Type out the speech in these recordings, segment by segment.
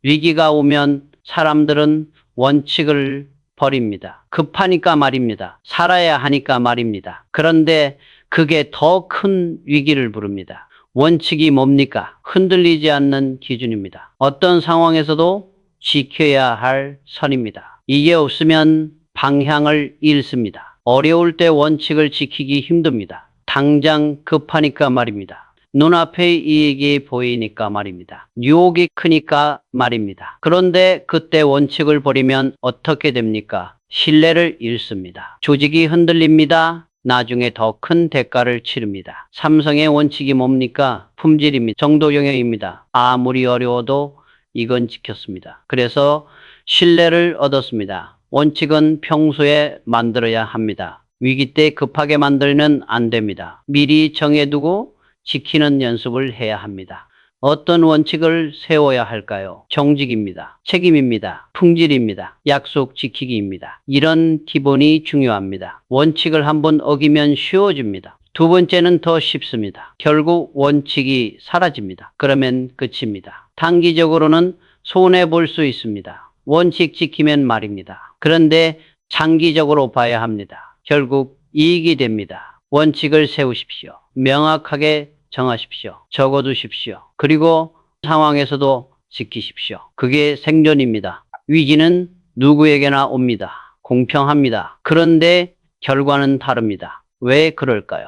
위기가 오면 사람들은 원칙을 버립니다. 급하니까 말입니다. 살아야 하니까 말입니다. 그런데 그게 더 큰 위기를 부릅니다. 원칙이 뭡니까? 흔들리지 않는 기준입니다. 어떤 상황에서도 지켜야 할 선입니다. 이게 없으면 방향을 잃습니다. 어려울 때 원칙을 지키기 힘듭니다. 당장 급하니까 말입니다. 눈앞에 이익이 보이니까 말입니다. 유혹이 크니까 말입니다. 그런데 그때 원칙을 버리면 어떻게 됩니까? 신뢰를 잃습니다. 조직이 흔들립니다. 나중에 더 큰 대가를 치릅니다. 삼성의 원칙이 뭡니까? 품질입니다. 정도 영역입니다. 아무리 어려워도 이건 지켰습니다. 그래서 신뢰를 얻었습니다. 원칙은 평소에 만들어야 합니다. 위기 때 급하게 만들면 안 됩니다. 미리 정해두고 지키는 연습을 해야 합니다. 어떤 원칙을 세워야 할까요? 정직입니다. 책임입니다. 품질입니다. 약속 지키기입니다. 이런 기본이 중요합니다. 원칙을 한번 어기면 쉬워집니다. 두 번째는 더 쉽습니다. 결국 원칙이 사라집니다. 그러면 끝입니다. 단기적으로는 손해볼 수 있습니다. 원칙 지키면 말입니다. 그런데 장기적으로 봐야 합니다. 결국 이익이 됩니다. 원칙을 세우십시오. 명확하게 정하십시오. 적어두십시오. 그리고 상황에서도 지키십시오. 그게 생존입니다. 위기는 누구에게나 옵니다. 공평합니다. 그런데 결과는 다릅니다. 왜 그럴까요?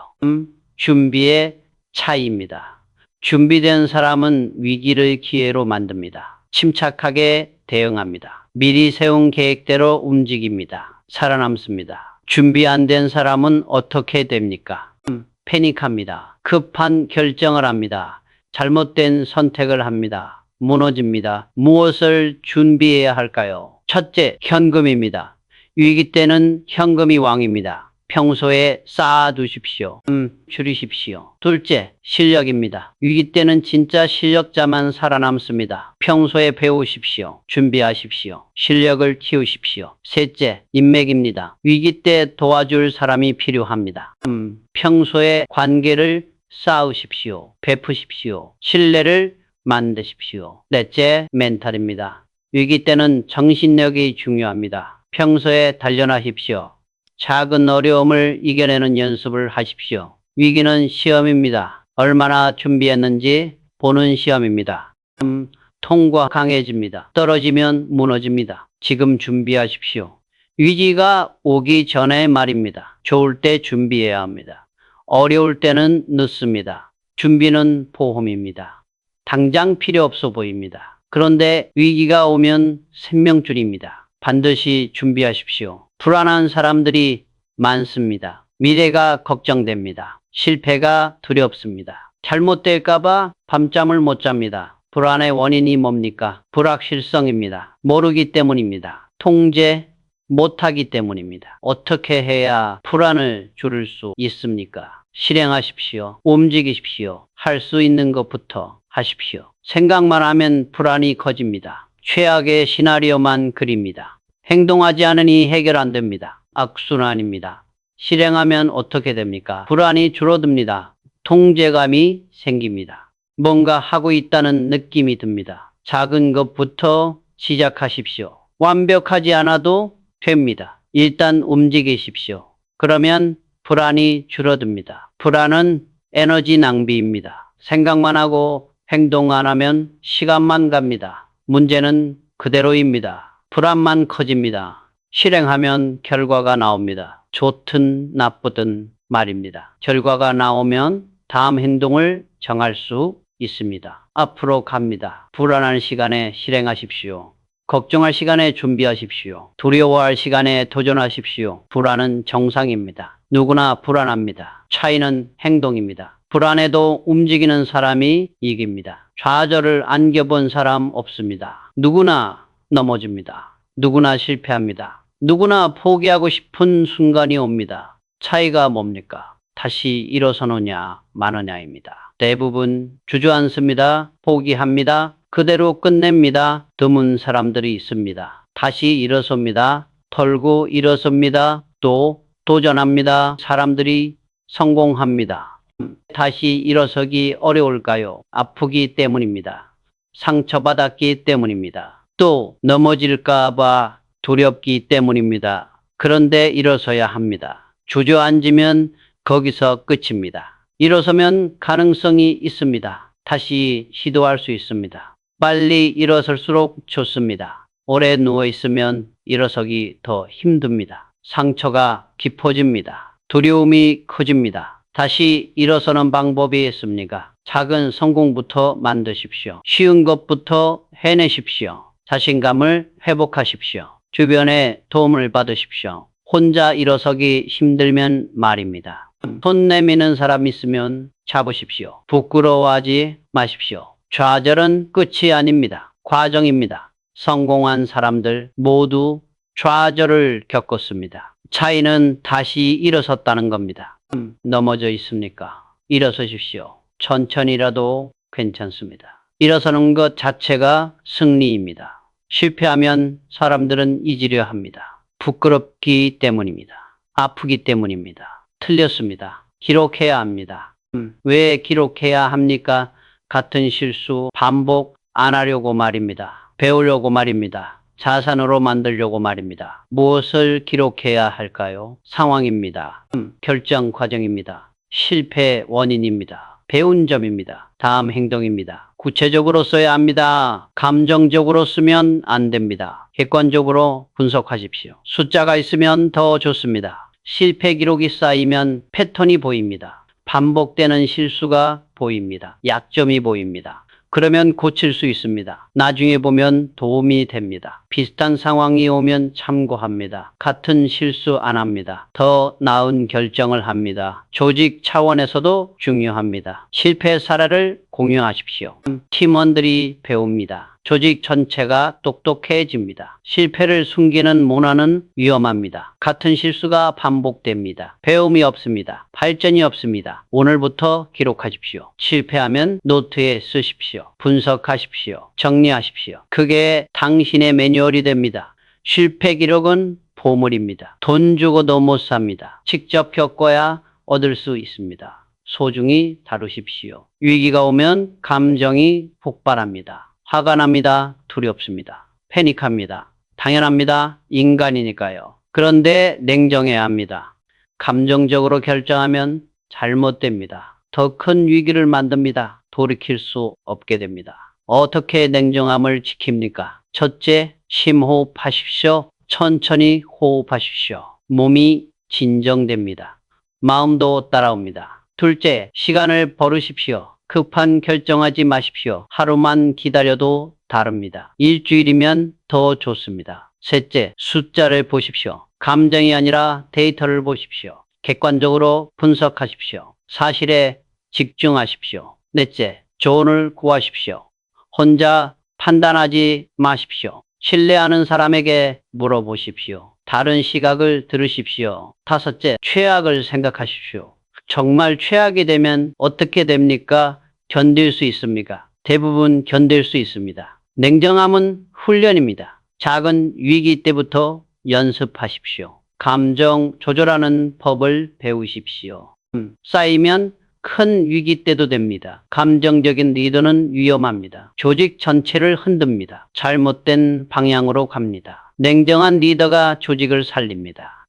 준비의 차이입니다. 준비된 사람은 위기를 기회로 만듭니다. 침착하게 대응합니다. 미리 세운 계획대로 움직입니다. 살아남습니다. 준비 안 된 사람은 어떻게 됩니까? 패닉합니다. 급한 결정을 합니다. 잘못된 선택을 합니다. 무너집니다. 무엇을 준비해야 할까요? 첫째, 현금입니다. 위기 때는 현금이 왕입니다. 평소에 쌓아두십시오. 줄이십시오. 둘째, 실력입니다. 위기 때는 진짜 실력자만 살아남습니다. 평소에 배우십시오. 준비하십시오. 실력을 키우십시오. 셋째, 인맥입니다. 위기 때 도와줄 사람이 필요합니다. 평소에 관계를 쌓으십시오. 베푸십시오. 신뢰를 만드십시오. 넷째, 멘탈입니다. 위기 때는 정신력이 중요합니다. 평소에 단련하십시오. 작은 어려움을 이겨내는 연습을 하십시오. 위기는 시험입니다. 얼마나 준비했는지 보는 시험입니다. 통과 강해집니다. 떨어지면 무너집니다. 지금 준비하십시오. 위기가 오기 전에 말입니다. 좋을 때 준비해야 합니다. 어려울 때는 늦습니다. 준비는 보험입니다. 당장 필요 없어 보입니다. 그런데 위기가 오면 생명줄입니다. 반드시 준비하십시오. 불안한 사람들이 많습니다. 미래가 걱정됩니다. 실패가 두렵습니다. 잘못될까봐 밤잠을 못 잡니다. 불안의 원인이 뭡니까? 불확실성입니다. 모르기 때문입니다. 통제 못하기 때문입니다. 어떻게 해야 불안을 줄일 수 있습니까? 실행하십시오. 움직이십시오. 할 수 있는 것부터 하십시오. 생각만 하면 불안이 커집니다. 최악의 시나리오만 그립니다. 행동하지 않으니 해결 안 됩니다. 악순환입니다. 실행하면 어떻게 됩니까? 불안이 줄어듭니다. 통제감이 생깁니다. 뭔가 하고 있다는 느낌이 듭니다. 작은 것부터 시작하십시오. 완벽하지 않아도 됩니다. 일단 움직이십시오. 그러면 불안이 줄어듭니다. 불안은 에너지 낭비입니다. 생각만 하고 행동 안 하면 시간만 갑니다. 문제는 그대로입니다. 불안만 커집니다. 실행하면 결과가 나옵니다. 좋든 나쁘든 말입니다. 결과가 나오면 다음 행동을 정할 수 있습니다. 앞으로 갑니다. 불안한 시간에 실행하십시오. 걱정할 시간에 준비하십시오. 두려워할 시간에 도전하십시오. 불안은 정상입니다. 누구나 불안합니다. 차이는 행동입니다. 불안해도 움직이는 사람이 이깁니다. 좌절을 안겨본 사람 없습니다. 누구나 넘어집니다. 누구나 실패합니다. 누구나 포기하고 싶은 순간이 옵니다. 차이가 뭡니까? 다시 일어서느냐 마느냐입니다. 대부분 주저앉습니다. 포기합니다. 그대로 끝냅니다. 드문 사람들이 있습니다. 다시 일어섭니다. 털고 일어섭니다. 또 도전합니다. 사람들이 성공합니다. 다시 일어서기 어려울까요? 아프기 때문입니다. 상처받았기 때문입니다. 또 넘어질까봐 두렵기 때문입니다. 그런데 일어서야 합니다. 주저앉으면 거기서 끝입니다. 일어서면 가능성이 있습니다. 다시 시도할 수 있습니다. 빨리 일어설수록 좋습니다. 오래 누워있으면 일어서기 더 힘듭니다. 상처가 깊어집니다. 두려움이 커집니다. 다시 일어서는 방법이 있습니까? 작은 성공부터 만드십시오. 쉬운 것부터 해내십시오. 자신감을 회복하십시오. 주변의 도움을 받으십시오. 혼자 일어서기 힘들면 말입니다. 손 내미는 사람 있으면 잡으십시오. 부끄러워하지 마십시오. 좌절은 끝이 아닙니다. 과정입니다. 성공한 사람들 모두 좌절을 겪었습니다. 차이는 다시 일어섰다는 겁니다. 넘어져 있습니까? 일어서십시오. 천천히라도 괜찮습니다. 일어서는 것 자체가 승리입니다. 실패하면 사람들은 잊으려 합니다. 부끄럽기 때문입니다. 아프기 때문입니다. 틀렸습니다. 기록해야 합니다. 왜 기록해야 합니까? 같은 실수 반복 안 하려고 말입니다. 배우려고 말입니다. 자산으로 만들려고 말입니다. 무엇을 기록해야 할까요? 상황입니다. 결정 과정입니다. 실패 원인입니다. 배운 점입니다. 다음 행동입니다. 구체적으로 써야 합니다. 감정적으로 쓰면 안 됩니다. 객관적으로 분석하십시오. 숫자가 있으면 더 좋습니다. 실패 기록이 쌓이면 패턴이 보입니다. 반복되는 실수가 보입니다. 약점이 보입니다. 그러면 고칠 수 있습니다. 나중에 보면 도움이 됩니다. 비슷한 상황이 오면 참고합니다. 같은 실수 안 합니다. 더 나은 결정을 합니다. 조직 차원에서도 중요합니다. 실패 사례를 공유하십시오. 팀원들이 배웁니다. 조직 전체가 똑똑해집니다. 실패를 숨기는 문화는 위험합니다. 같은 실수가 반복됩니다. 배움이 없습니다. 발전이 없습니다. 오늘부터 기록하십시오. 실패하면 노트에 쓰십시오. 분석하십시오. 정리하십시오. 그게 당신의 매뉴얼이 됩니다. 실패 기록은 보물입니다. 돈 주고도 못 삽니다. 직접 겪어야 얻을 수 있습니다. 소중히 다루십시오. 위기가 오면 감정이 폭발합니다. 화가 납니다. 두렵습니다. 패닉합니다. 당연합니다. 인간이니까요. 그런데 냉정해야 합니다. 감정적으로 결정하면 잘못됩니다. 더 큰 위기를 만듭니다. 돌이킬 수 없게 됩니다. 어떻게 냉정함을 지킵니까? 첫째, 심호흡하십시오. 천천히 호흡하십시오. 몸이 진정됩니다. 마음도 따라옵니다. 둘째, 시간을 버르십시오. 급한 결정하지 마십시오. 하루만 기다려도 다릅니다. 일주일이면 더 좋습니다. 셋째, 숫자를 보십시오. 감정이 아니라 데이터를 보십시오. 객관적으로 분석하십시오. 사실에 집중하십시오. 넷째, 조언을 구하십시오. 혼자 판단하지 마십시오. 신뢰하는 사람에게 물어보십시오. 다른 시각을 들으십시오. 다섯째, 최악을 생각하십시오. 정말 최악이 되면 어떻게 됩니까? 견딜 수 있습니까? 대부분 견딜 수 있습니다. 냉정함은 훈련입니다. 작은 위기 때부터 연습하십시오. 감정 조절하는 법을 배우십시오. 쌓이면 큰 위기 때도 됩니다. 감정적인 리더는 위험합니다. 조직 전체를 흔듭니다. 잘못된 방향으로 갑니다. 냉정한 리더가 조직을 살립니다.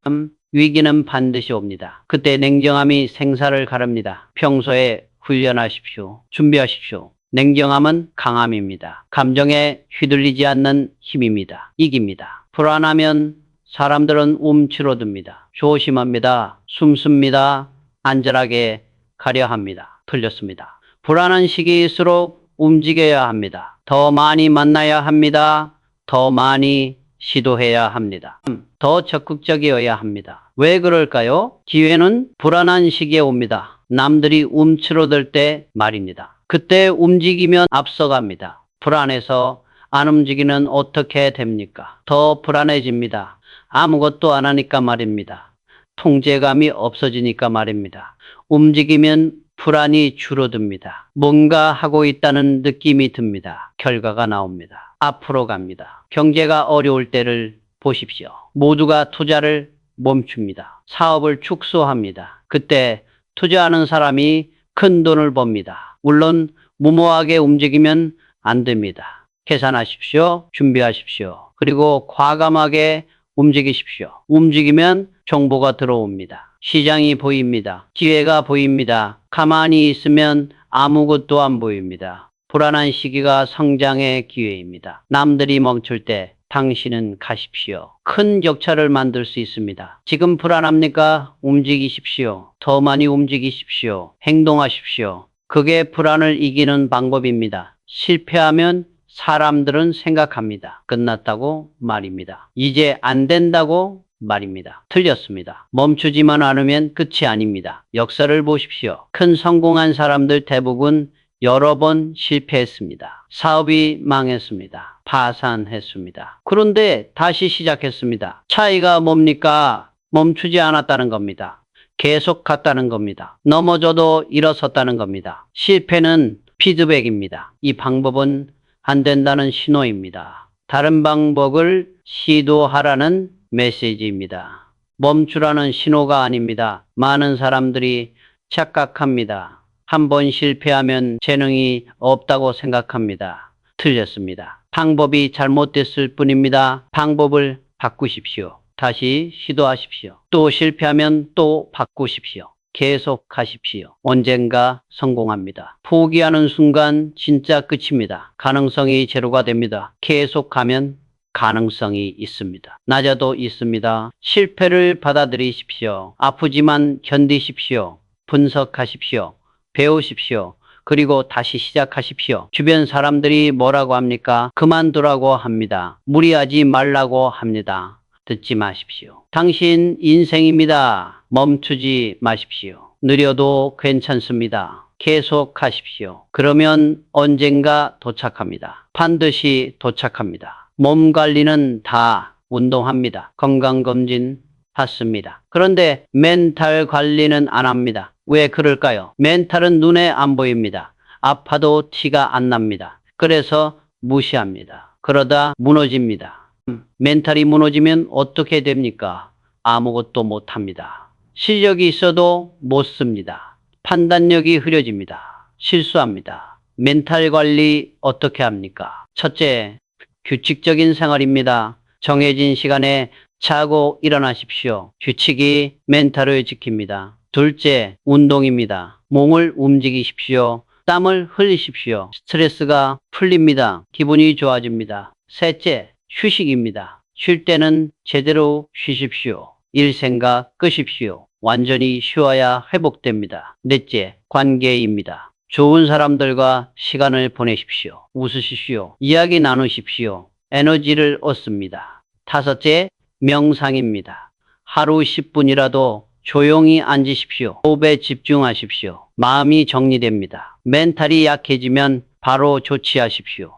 위기는 반드시 옵니다. 그때 냉정함이 생사를 가릅니다. 평소에 훈련하십시오. 준비하십시오. 냉정함은 강함입니다. 감정에 휘둘리지 않는 힘입니다. 이깁니다. 불안하면 사람들은 움츠러듭니다. 조심합니다. 숨습니다. 안전하게 가려 합니다. 틀렸습니다. 불안한 시기일수록 움직여야 합니다. 더 많이 만나야 합니다. 더 많이 시도해야 합니다. 더 적극적이어야 합니다. 왜 그럴까요? 기회는 불안한 시기에 옵니다. 남들이 움츠러들 때 말입니다. 그때 움직이면 앞서갑니다. 불안해서 안 움직이면 어떻게 됩니까? 더 불안해집니다. 아무것도 안 하니까 말입니다. 통제감이 없어지니까 말입니다. 움직이면 불안이 줄어듭니다. 뭔가 하고 있다는 느낌이 듭니다. 결과가 나옵니다. 앞으로 갑니다. 경제가 어려울 때를 보십시오. 모두가 투자를 멈춥니다. 사업을 축소합니다. 그때 투자하는 사람이 큰 돈을 법니다. 물론 무모하게 움직이면 안 됩니다. 계산하십시오. 준비하십시오. 그리고 과감하게 움직이십시오. 움직이면 정보가 들어옵니다. 시장이 보입니다. 기회가 보입니다. 가만히 있으면 아무것도 안 보입니다. 불안한 시기가 성장의 기회입니다. 남들이 멈출 때 당신은 가십시오. 큰 격차를 만들 수 있습니다. 지금 불안합니까? 움직이십시오. 더 많이 움직이십시오. 행동하십시오. 그게 불안을 이기는 방법입니다. 실패하면 사람들은 생각합니다. 끝났다고 말입니다. 이제 안 된다고 말입니다. 틀렸습니다. 멈추지만 않으면 끝이 아닙니다. 역사를 보십시오. 큰 성공한 사람들 대부분 여러 번 실패했습니다. 사업이 망했습니다. 파산했습니다. 그런데 다시 시작했습니다. 차이가 뭡니까? 멈추지 않았다는 겁니다. 계속 갔다는 겁니다. 넘어져도 일어섰다는 겁니다. 실패는 피드백입니다. 이 방법은 안 된다는 신호입니다. 다른 방법을 시도하라는 메시지입니다. 멈추라는 신호가 아닙니다. 많은 사람들이 착각합니다. 한 번 실패하면 재능이 없다고 생각합니다. 틀렸습니다. 방법이 잘못됐을 뿐입니다. 방법을 바꾸십시오. 다시 시도하십시오. 또 실패하면 또 바꾸십시오. 계속 하십시오. 언젠가 성공합니다. 포기하는 순간 진짜 끝입니다. 가능성이 제로가 됩니다. 계속 가면 가능성이 있습니다. 낮아도 있습니다. 실패를 받아들이십시오. 아프지만 견디십시오. 분석하십시오. 배우십시오. 그리고 다시 시작하십시오. 주변 사람들이 뭐라고 합니까? 그만두라고 합니다. 무리하지 말라고 합니다. 듣지 마십시오. 당신 인생입니다. 멈추지 마십시오. 느려도 괜찮습니다. 계속 하십시오. 그러면 언젠가 도착합니다. 반드시 도착합니다. 몸 관리는 다 운동합니다. 건강검진 받습니다. 그런데 멘탈 관리는 안 합니다. 왜 그럴까요? 멘탈은 눈에 안 보입니다. 아파도 티가 안 납니다. 그래서 무시합니다. 그러다 무너집니다. 멘탈이 무너지면 어떻게 됩니까? 아무것도 못합니다. 실력이 있어도 못 씁니다. 판단력이 흐려집니다. 실수합니다. 멘탈 관리 어떻게 합니까? 첫째, 규칙적인 생활입니다. 정해진 시간에 자고 일어나십시오. 규칙이 멘탈을 지킵니다. 둘째, 운동입니다. 몸을 움직이십시오. 땀을 흘리십시오. 스트레스가 풀립니다. 기분이 좋아집니다. 셋째, 휴식입니다. 쉴 때는 제대로 쉬십시오. 일 생각 끄십시오. 완전히 쉬어야 회복됩니다. 넷째, 관계입니다. 좋은 사람들과 시간을 보내십시오. 웃으십시오. 이야기 나누십시오. 에너지를 얻습니다. 다섯째, 명상입니다. 하루 10분이라도 조용히 앉으십시오. 호흡에 집중하십시오. 마음이 정리됩니다. 멘탈이 약해지면 바로 조치하십시오.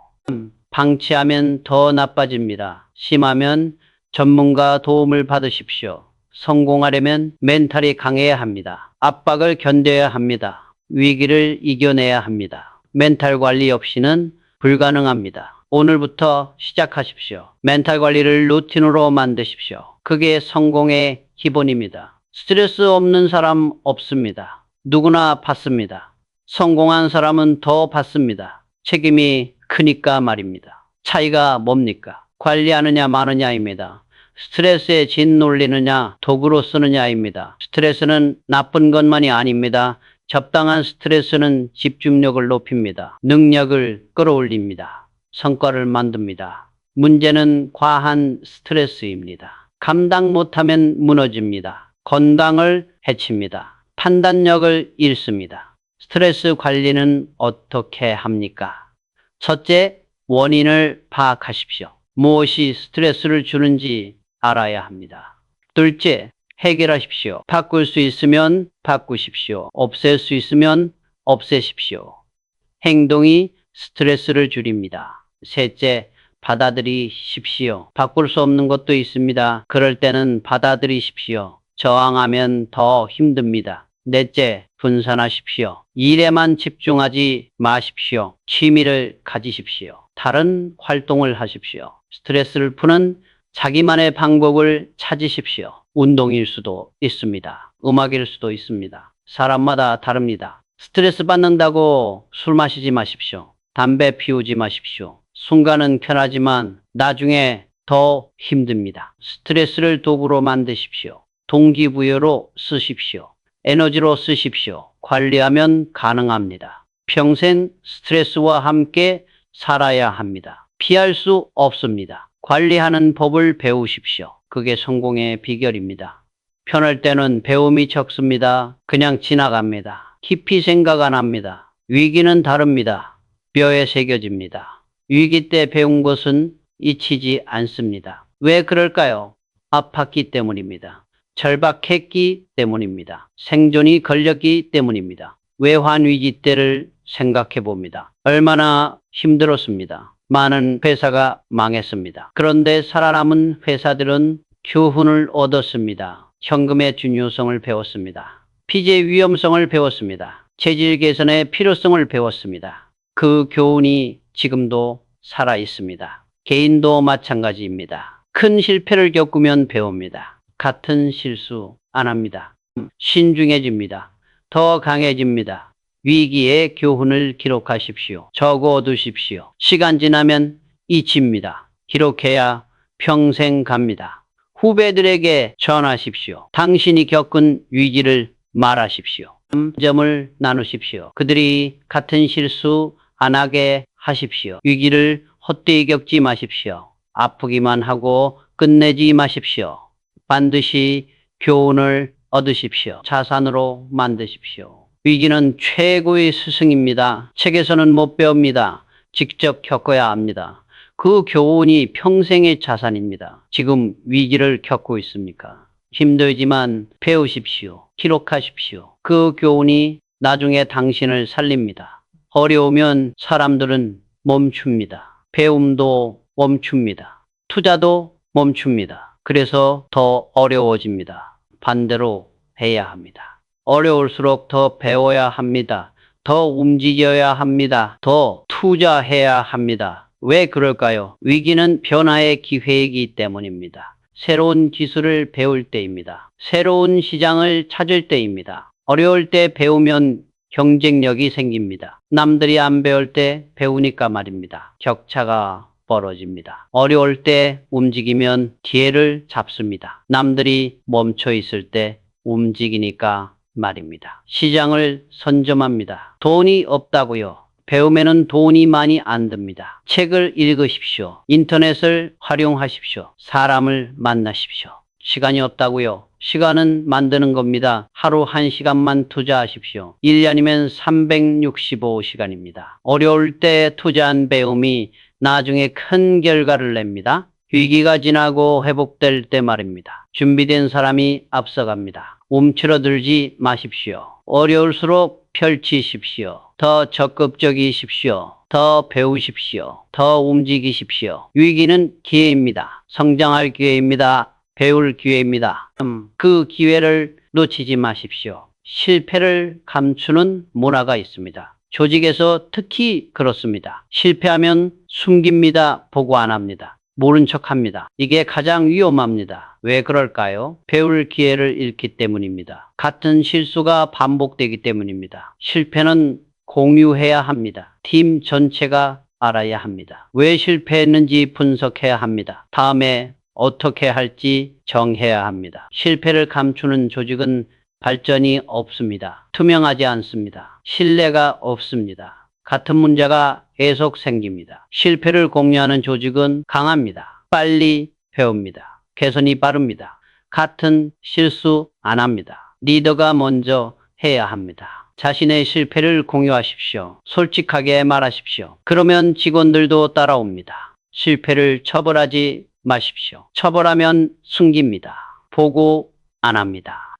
방치하면 더 나빠집니다. 심하면 전문가 도움을 받으십시오. 성공하려면 멘탈이 강해야 합니다. 압박을 견뎌야 합니다. 위기를 이겨내야 합니다. 멘탈 관리 없이는 불가능합니다. 오늘부터 시작하십시오. 멘탈 관리를 루틴으로 만드십시오. 그게 성공의 기본입니다. 스트레스 없는 사람 없습니다. 누구나 받습니다. 성공한 사람은 더 받습니다. 책임이 크니까 말입니다. 차이가 뭡니까? 관리하느냐 마느냐입니다. 스트레스에 짓눌리느냐 도구로 쓰느냐입니다. 스트레스는 나쁜 것만이 아닙니다. 적당한 스트레스는 집중력을 높입니다. 능력을 끌어올립니다. 성과를 만듭니다. 문제는 과한 스트레스입니다. 감당 못하면 무너집니다. 건강을 해칩니다. 판단력을 잃습니다. 스트레스 관리는 어떻게 합니까? 첫째, 원인을 파악하십시오. 무엇이 스트레스를 주는지 알아야 합니다. 둘째, 해결하십시오. 바꿀 수 있으면 바꾸십시오. 없앨 수 있으면 없애십시오. 행동이 스트레스를 줄입니다. 셋째, 받아들이십시오. 바꿀 수 없는 것도 있습니다. 그럴 때는 받아들이십시오. 저항하면 더 힘듭니다. 넷째, 분산하십시오. 일에만 집중하지 마십시오. 취미를 가지십시오. 다른 활동을 하십시오. 스트레스를 푸는 자기만의 방법을 찾으십시오. 운동일 수도 있습니다. 음악일 수도 있습니다. 사람마다 다릅니다. 스트레스 받는다고 술 마시지 마십시오. 담배 피우지 마십시오. 순간은 편하지만 나중에 더 힘듭니다. 스트레스를 도구로 만드십시오. 동기부여로 쓰십시오. 에너지로 쓰십시오. 관리하면 가능합니다. 평생 스트레스와 함께 살아야 합니다. 피할 수 없습니다. 관리하는 법을 배우십시오. 그게 성공의 비결입니다. 편할 때는 배움이 적습니다. 그냥 지나갑니다. 깊이 생각 안 합니다. 위기는 다릅니다. 뼈에 새겨집니다. 위기 때 배운 것은 잊히지 않습니다. 왜 그럴까요? 아팠기 때문입니다. 절박했기 때문입니다. 생존이 걸렸기 때문입니다. 외환위기 때를 생각해 봅니다. 얼마나 힘들었습니다. 많은 회사가 망했습니다. 그런데 살아남은 회사들은 교훈을 얻었습니다. 현금의 중요성을 배웠습니다. 피해 위험성을 배웠습니다. 체질 개선의 필요성을 배웠습니다. 그 교훈이 지금도 살아 있습니다. 개인도 마찬가지입니다. 큰 실패를 겪으면 배웁니다. 같은 실수 안 합니다. 신중해집니다. 더 강해집니다. 위기의 교훈을 기록하십시오. 적어두십시오. 시간 지나면 잊힙니다. 기록해야 평생 갑니다. 후배들에게 전하십시오. 당신이 겪은 위기를 말하십시오. 점을 나누십시오. 그들이 같은 실수 안 하게 하십시오. 위기를 헛되이 겪지 마십시오. 아프기만 하고 끝내지 마십시오. 반드시 교훈을 얻으십시오. 자산으로 만드십시오. 위기는 최고의 스승입니다. 책에서는 못 배웁니다. 직접 겪어야 합니다. 그 교훈이 평생의 자산입니다. 지금 위기를 겪고 있습니까? 힘들지만 배우십시오. 기록하십시오. 그 교훈이 나중에 당신을 살립니다. 어려우면 사람들은 멈춥니다. 배움도 멈춥니다. 투자도 멈춥니다. 그래서 더 어려워집니다. 반대로 해야 합니다. 어려울수록 더 배워야 합니다. 더 움직여야 합니다. 더 투자해야 합니다. 왜 그럴까요? 위기는 변화의 기회이기 때문입니다. 새로운 기술을 배울 때입니다. 새로운 시장을 찾을 때입니다. 어려울 때 배우면 경쟁력이 생깁니다. 남들이 안 배울 때 배우니까 말입니다. 격차가 벌어집니다. 어려울 때 움직이면 기회를 잡습니다. 남들이 멈춰 있을 때 움직이니까 말입니다. 시장을 선점합니다. 돈이 없다고요. 배움에는 돈이 많이 안 듭니다. 책을 읽으십시오. 인터넷을 활용하십시오. 사람을 만나십시오. 시간이 없다고요. 시간은 만드는 겁니다. 하루 1시간만 투자하십시오. 1년이면 365시간입니다. 어려울 때 투자한 배움이 나중에 큰 결과를 냅니다. 위기가 지나고 회복될 때 말입니다. 준비된 사람이 앞서갑니다. 움츠러들지 마십시오. 어려울수록 펼치십시오. 더 적극적이십시오. 더 배우십시오. 더 움직이십시오. 위기는 기회입니다. 성장할 기회입니다. 배울 기회입니다. 그 기회를 놓치지 마십시오. 실패를 감추는 문화가 있습니다. 조직에서 특히 그렇습니다. 실패하면 숨깁니다. 보고 안 합니다. 모른 척합니다. 이게 가장 위험합니다. 왜 그럴까요? 배울 기회를 잃기 때문입니다. 같은 실수가 반복되기 때문입니다. 실패는 공유해야 합니다. 팀 전체가 알아야 합니다. 왜 실패했는지 분석해야 합니다. 다음에 어떻게 할지 정해야 합니다. 실패를 감추는 조직은 발전이 없습니다. 투명하지 않습니다. 신뢰가 없습니다. 같은 문제가 계속 생깁니다. 실패를 공유하는 조직은 강합니다. 빨리 배웁니다. 개선이 빠릅니다. 같은 실수 안 합니다. 리더가 먼저 해야 합니다. 자신의 실패를 공유하십시오. 솔직하게 말하십시오. 그러면 직원들도 따라옵니다. 실패를 처벌하지 마십시오. 처벌하면 숨깁니다. 보고 안 합니다.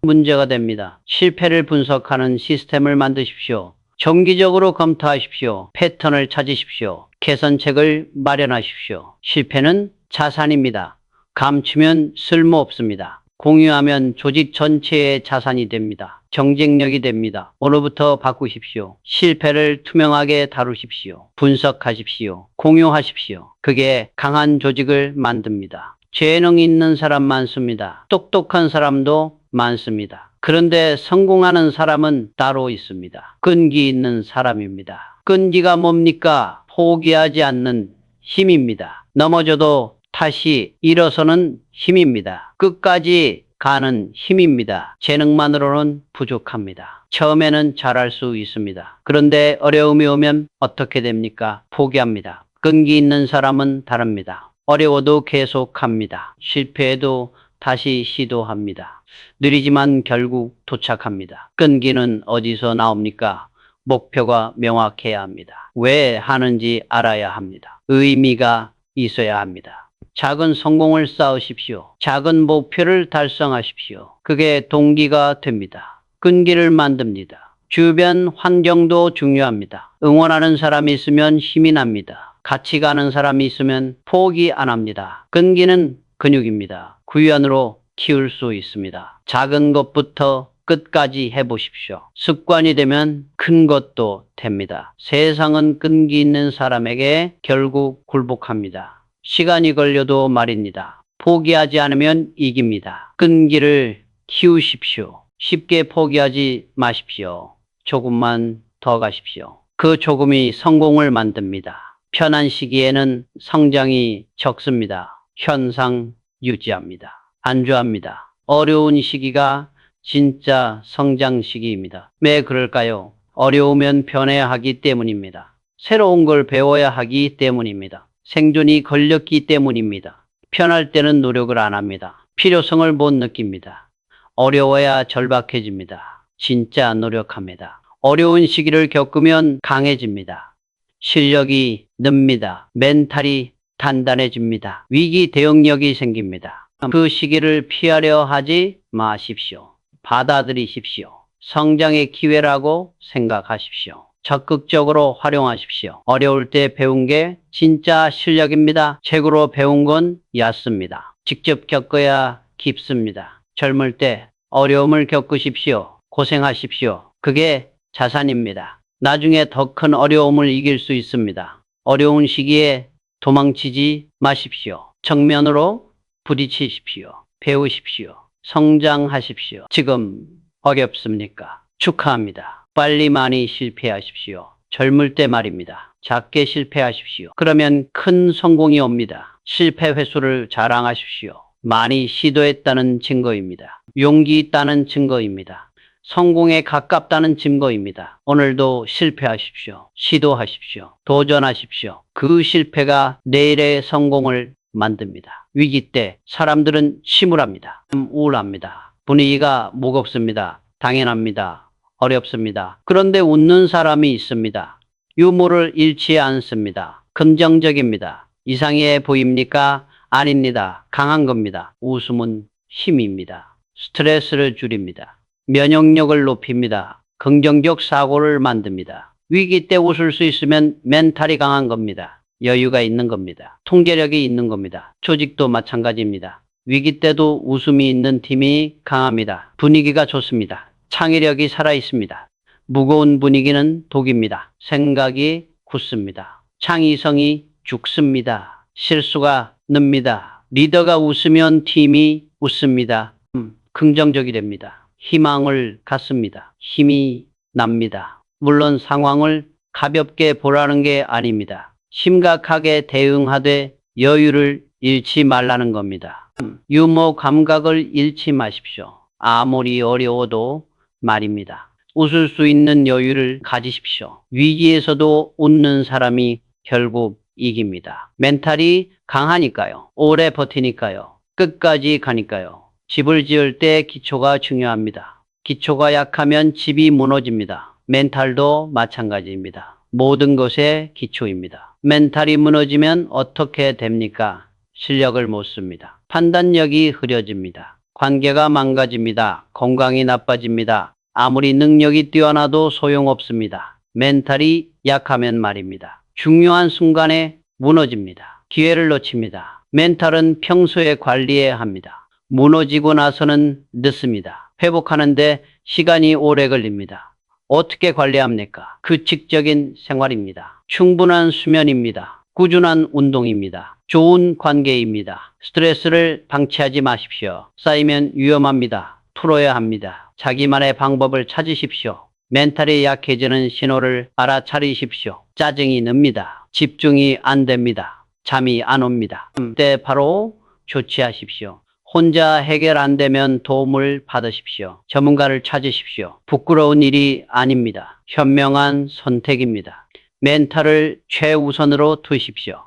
문제가 됩니다. 실패를 분석하는 시스템을 만드십시오. 정기적으로 검토하십시오. 패턴을 찾으십시오. 개선책을 마련하십시오. 실패는 자산입니다. 감추면 쓸모없습니다. 공유하면 조직 전체의 자산이 됩니다. 경쟁력이 됩니다. 오늘부터 바꾸십시오. 실패를 투명하게 다루십시오. 분석하십시오. 공유하십시오. 그게 강한 조직을 만듭니다. 재능 있는 사람 많습니다. 똑똑한 사람도 많습니다. 그런데 성공하는 사람은 따로 있습니다. 끈기 있는 사람입니다. 끈기가 뭡니까? 포기하지 않는 힘입니다. 넘어져도 다시 일어서는 힘입니다. 끝까지 가는 힘입니다. 재능만으로는 부족합니다. 처음에는 잘할 수 있습니다. 그런데 어려움이 오면 어떻게 됩니까? 포기합니다. 끈기 있는 사람은 다릅니다. 어려워도 계속합니다. 실패해도 다시 시도합니다. 느리지만 결국 도착합니다. 끈기는 어디서 나옵니까? 목표가 명확해야 합니다. 왜 하는지 알아야 합니다. 의미가 있어야 합니다. 작은 성공을 쌓으십시오. 작은 목표를 달성하십시오. 그게 동기가 됩니다. 끈기를 만듭니다. 주변 환경도 중요합니다. 응원하는 사람이 있으면 힘이 납니다. 같이 가는 사람이 있으면 포기 안 합니다. 끈기는 근육입니다. 구연으로 키울 수 있습니다. 작은 것부터 끝까지 해보십시오. 습관이 되면 큰 것도 됩니다. 세상은 끈기 있는 사람에게 결국 굴복합니다. 시간이 걸려도 말입니다. 포기하지 않으면 이깁니다. 끈기를 키우십시오. 쉽게 포기하지 마십시오. 조금만 더 가십시오. 그 조금이 성공을 만듭니다. 편한 시기에는 성장이 적습니다. 현상 유지합니다. 안주합니다. 어려운 시기가 진짜 성장 시기입니다. 왜 그럴까요? 어려우면 변해야 하기 때문입니다. 새로운 걸 배워야 하기 때문입니다. 생존이 걸렸기 때문입니다. 편할 때는 노력을 안 합니다. 필요성을 못 느낍니다. 어려워야 절박해집니다. 진짜 노력합니다. 어려운 시기를 겪으면 강해집니다. 실력이 늡니다. 멘탈이 단단해집니다. 위기 대응력이 생깁니다. 그 시기를 피하려 하지 마십시오. 받아들이십시오. 성장의 기회라고 생각하십시오. 적극적으로 활용하십시오. 어려울 때 배운 게 진짜 실력입니다. 책으로 배운 건 얕습니다. 직접 겪어야 깊습니다. 젊을 때 어려움을 겪으십시오. 고생하십시오. 그게 자산입니다. 나중에 더 큰 어려움을 이길 수 있습니다. 어려운 시기에 도망치지 마십시오. 정면으로 부딪히십시오. 배우십시오. 성장하십시오. 지금 어렵습니까? 축하합니다. 빨리 많이 실패하십시오. 젊을 때 말입니다. 작게 실패하십시오. 그러면 큰 성공이 옵니다. 실패 횟수를 자랑하십시오. 많이 시도했다는 증거입니다. 용기 있다는 증거입니다. 성공에 가깝다는 증거입니다. 오늘도 실패하십시오. 시도하십시오. 도전하십시오. 그 실패가 내일의 성공을 만듭니다. 위기 때 사람들은 침울합니다. 우울합니다. 분위기가 무겁습니다. 당연합니다. 어렵습니다. 그런데 웃는 사람이 있습니다. 유머를 잃지 않습니다. 긍정적입니다. 이상해 보입니까? 아닙니다. 강한 겁니다. 웃음은 힘입니다. 스트레스를 줄입니다. 면역력을 높입니다. 긍정적 사고를 만듭니다. 위기 때 웃을 수 있으면 멘탈이 강한 겁니다. 여유가 있는 겁니다. 통제력이 있는 겁니다. 조직도 마찬가지입니다. 위기 때도 웃음이 있는 팀이 강합니다. 분위기가 좋습니다. 창의력이 살아있습니다. 무거운 분위기는 독입니다. 생각이 굳습니다. 창의성이 죽습니다. 실수가 늡니다. 리더가 웃으면 팀이 웃습니다. 긍정적이 됩니다. 희망을 갖습니다. 힘이 납니다. 물론 상황을 가볍게 보라는 게 아닙니다. 심각하게 대응하되 여유를 잃지 말라는 겁니다. 유머 감각을 잃지 마십시오. 아무리 어려워도 말입니다. 웃을 수 있는 여유를 가지십시오. 위기에서도 웃는 사람이 결국 이깁니다. 멘탈이 강하니까요. 오래 버티니까요. 끝까지 가니까요. 집을 지을 때 기초가 중요합니다. 기초가 약하면 집이 무너집니다. 멘탈도 마찬가지입니다. 모든 것의 기초입니다. 멘탈이 무너지면 어떻게 됩니까? 실력을 못 씁니다. 판단력이 흐려집니다. 관계가 망가집니다. 건강이 나빠집니다. 아무리 능력이 뛰어나도 소용없습니다. 멘탈이 약하면 말입니다. 중요한 순간에 무너집니다. 기회를 놓칩니다. 멘탈은 평소에 관리해야 합니다. 무너지고 나서는 늦습니다. 회복하는데 시간이 오래 걸립니다. 어떻게 관리합니까? 규칙적인 생활입니다. 충분한 수면입니다. 꾸준한 운동입니다. 좋은 관계입니다. 스트레스를 방치하지 마십시오. 쌓이면 위험합니다. 풀어야 합니다. 자기만의 방법을 찾으십시오. 멘탈이 약해지는 신호를 알아차리십시오. 짜증이 납니다. 집중이 안 됩니다. 잠이 안 옵니다. 그때 바로 조치하십시오. 혼자 해결 안 되면 도움을 받으십시오. 전문가를 찾으십시오. 부끄러운 일이 아닙니다. 현명한 선택입니다. 멘탈을 최우선으로 두십시오.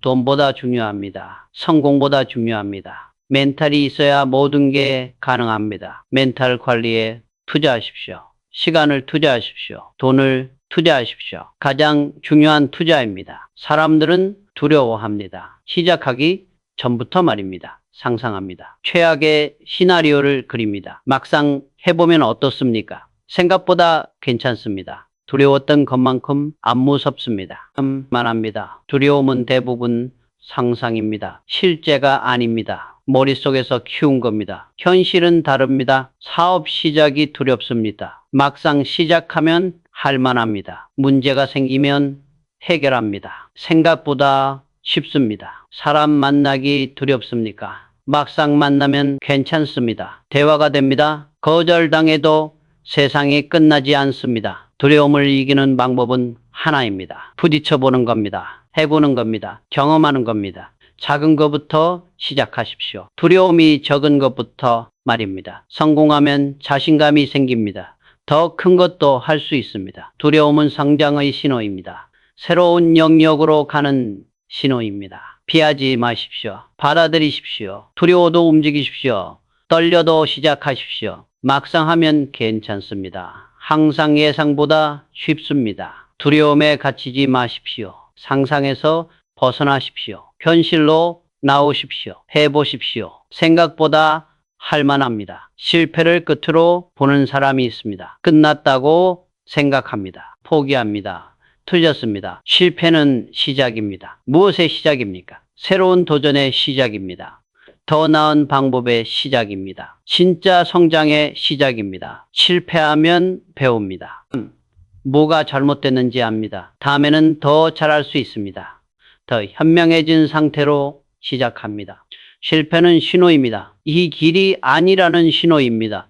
돈보다 중요합니다. 성공보다 중요합니다. 멘탈이 있어야 모든 게 가능합니다. 멘탈 관리에 투자하십시오. 시간을 투자하십시오. 돈을 투자하십시오. 가장 중요한 투자입니다. 사람들은 두려워합니다. 시작하기 전부터 말입니다. 상상합니다. 최악의 시나리오를 그립니다. 막상 해보면 어떻습니까? 생각보다 괜찮습니다. 두려웠던 것만큼 안 무섭습니다. 만합니다. 두려움은 대부분 상상입니다. 실제가 아닙니다. 머릿속에서 키운 겁니다. 현실은 다릅니다. 사업 시작이 두렵습니다. 막상 시작하면 할만합니다. 문제가 생기면 해결합니다. 생각보다 쉽습니다. 사람 만나기 두렵습니까? 막상 만나면 괜찮습니다. 대화가 됩니다. 거절당해도 세상이 끝나지 않습니다. 두려움을 이기는 방법은 하나입니다. 부딪혀보는 겁니다. 해보는 겁니다. 경험하는 겁니다. 작은 것부터 시작하십시오. 두려움이 적은 것부터 말입니다. 성공하면 자신감이 생깁니다. 더 큰 것도 할 수 있습니다. 두려움은 성장의 신호입니다. 새로운 영역으로 가는 신호입니다. 피하지 마십시오. 받아들이십시오. 두려워도 움직이십시오. 떨려도 시작하십시오. 막상 하면 괜찮습니다. 항상 예상보다 쉽습니다. 두려움에 갇히지 마십시오. 상상에서 벗어나십시오. 현실로 나오십시오. 해보십시오. 생각보다 할만합니다. 실패를 끝으로 보는 사람이 있습니다. 끝났다고 생각합니다. 포기합니다. 틀렸습니다. 실패는 시작입니다. 무엇의 시작입니까? 새로운 도전의 시작입니다. 더 나은 방법의 시작입니다. 진짜 성장의 시작입니다. 실패하면 배웁니다. 뭐가 잘못됐는지 압니다. 다음에는 더 잘할 수 있습니다. 더 현명해진 상태로 시작합니다. 실패는 신호입니다. 이 길이 아니라는 신호입니다.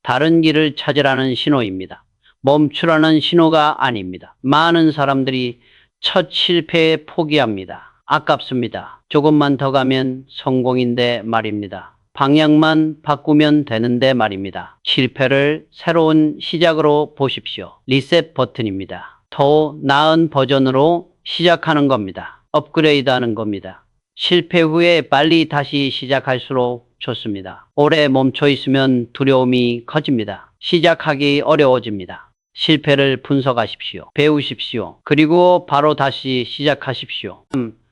다른 길을 찾으라는 신호입니다. 멈추라는 신호가 아닙니다. 많은 사람들이 첫 실패에 포기합니다. 아깝습니다. 조금만 더 가면 성공인데 말입니다. 방향만 바꾸면 되는데 말입니다. 실패를 새로운 시작으로 보십시오. 리셋 버튼입니다. 더 나은 버전으로 시작하는 겁니다. 업그레이드하는 겁니다. 실패 후에 빨리 다시 시작할수록 좋습니다. 오래 멈춰 있으면 두려움이 커집니다. 시작하기 어려워집니다. 실패를 분석하십시오. 배우십시오. 그리고 바로 다시 시작하십시오.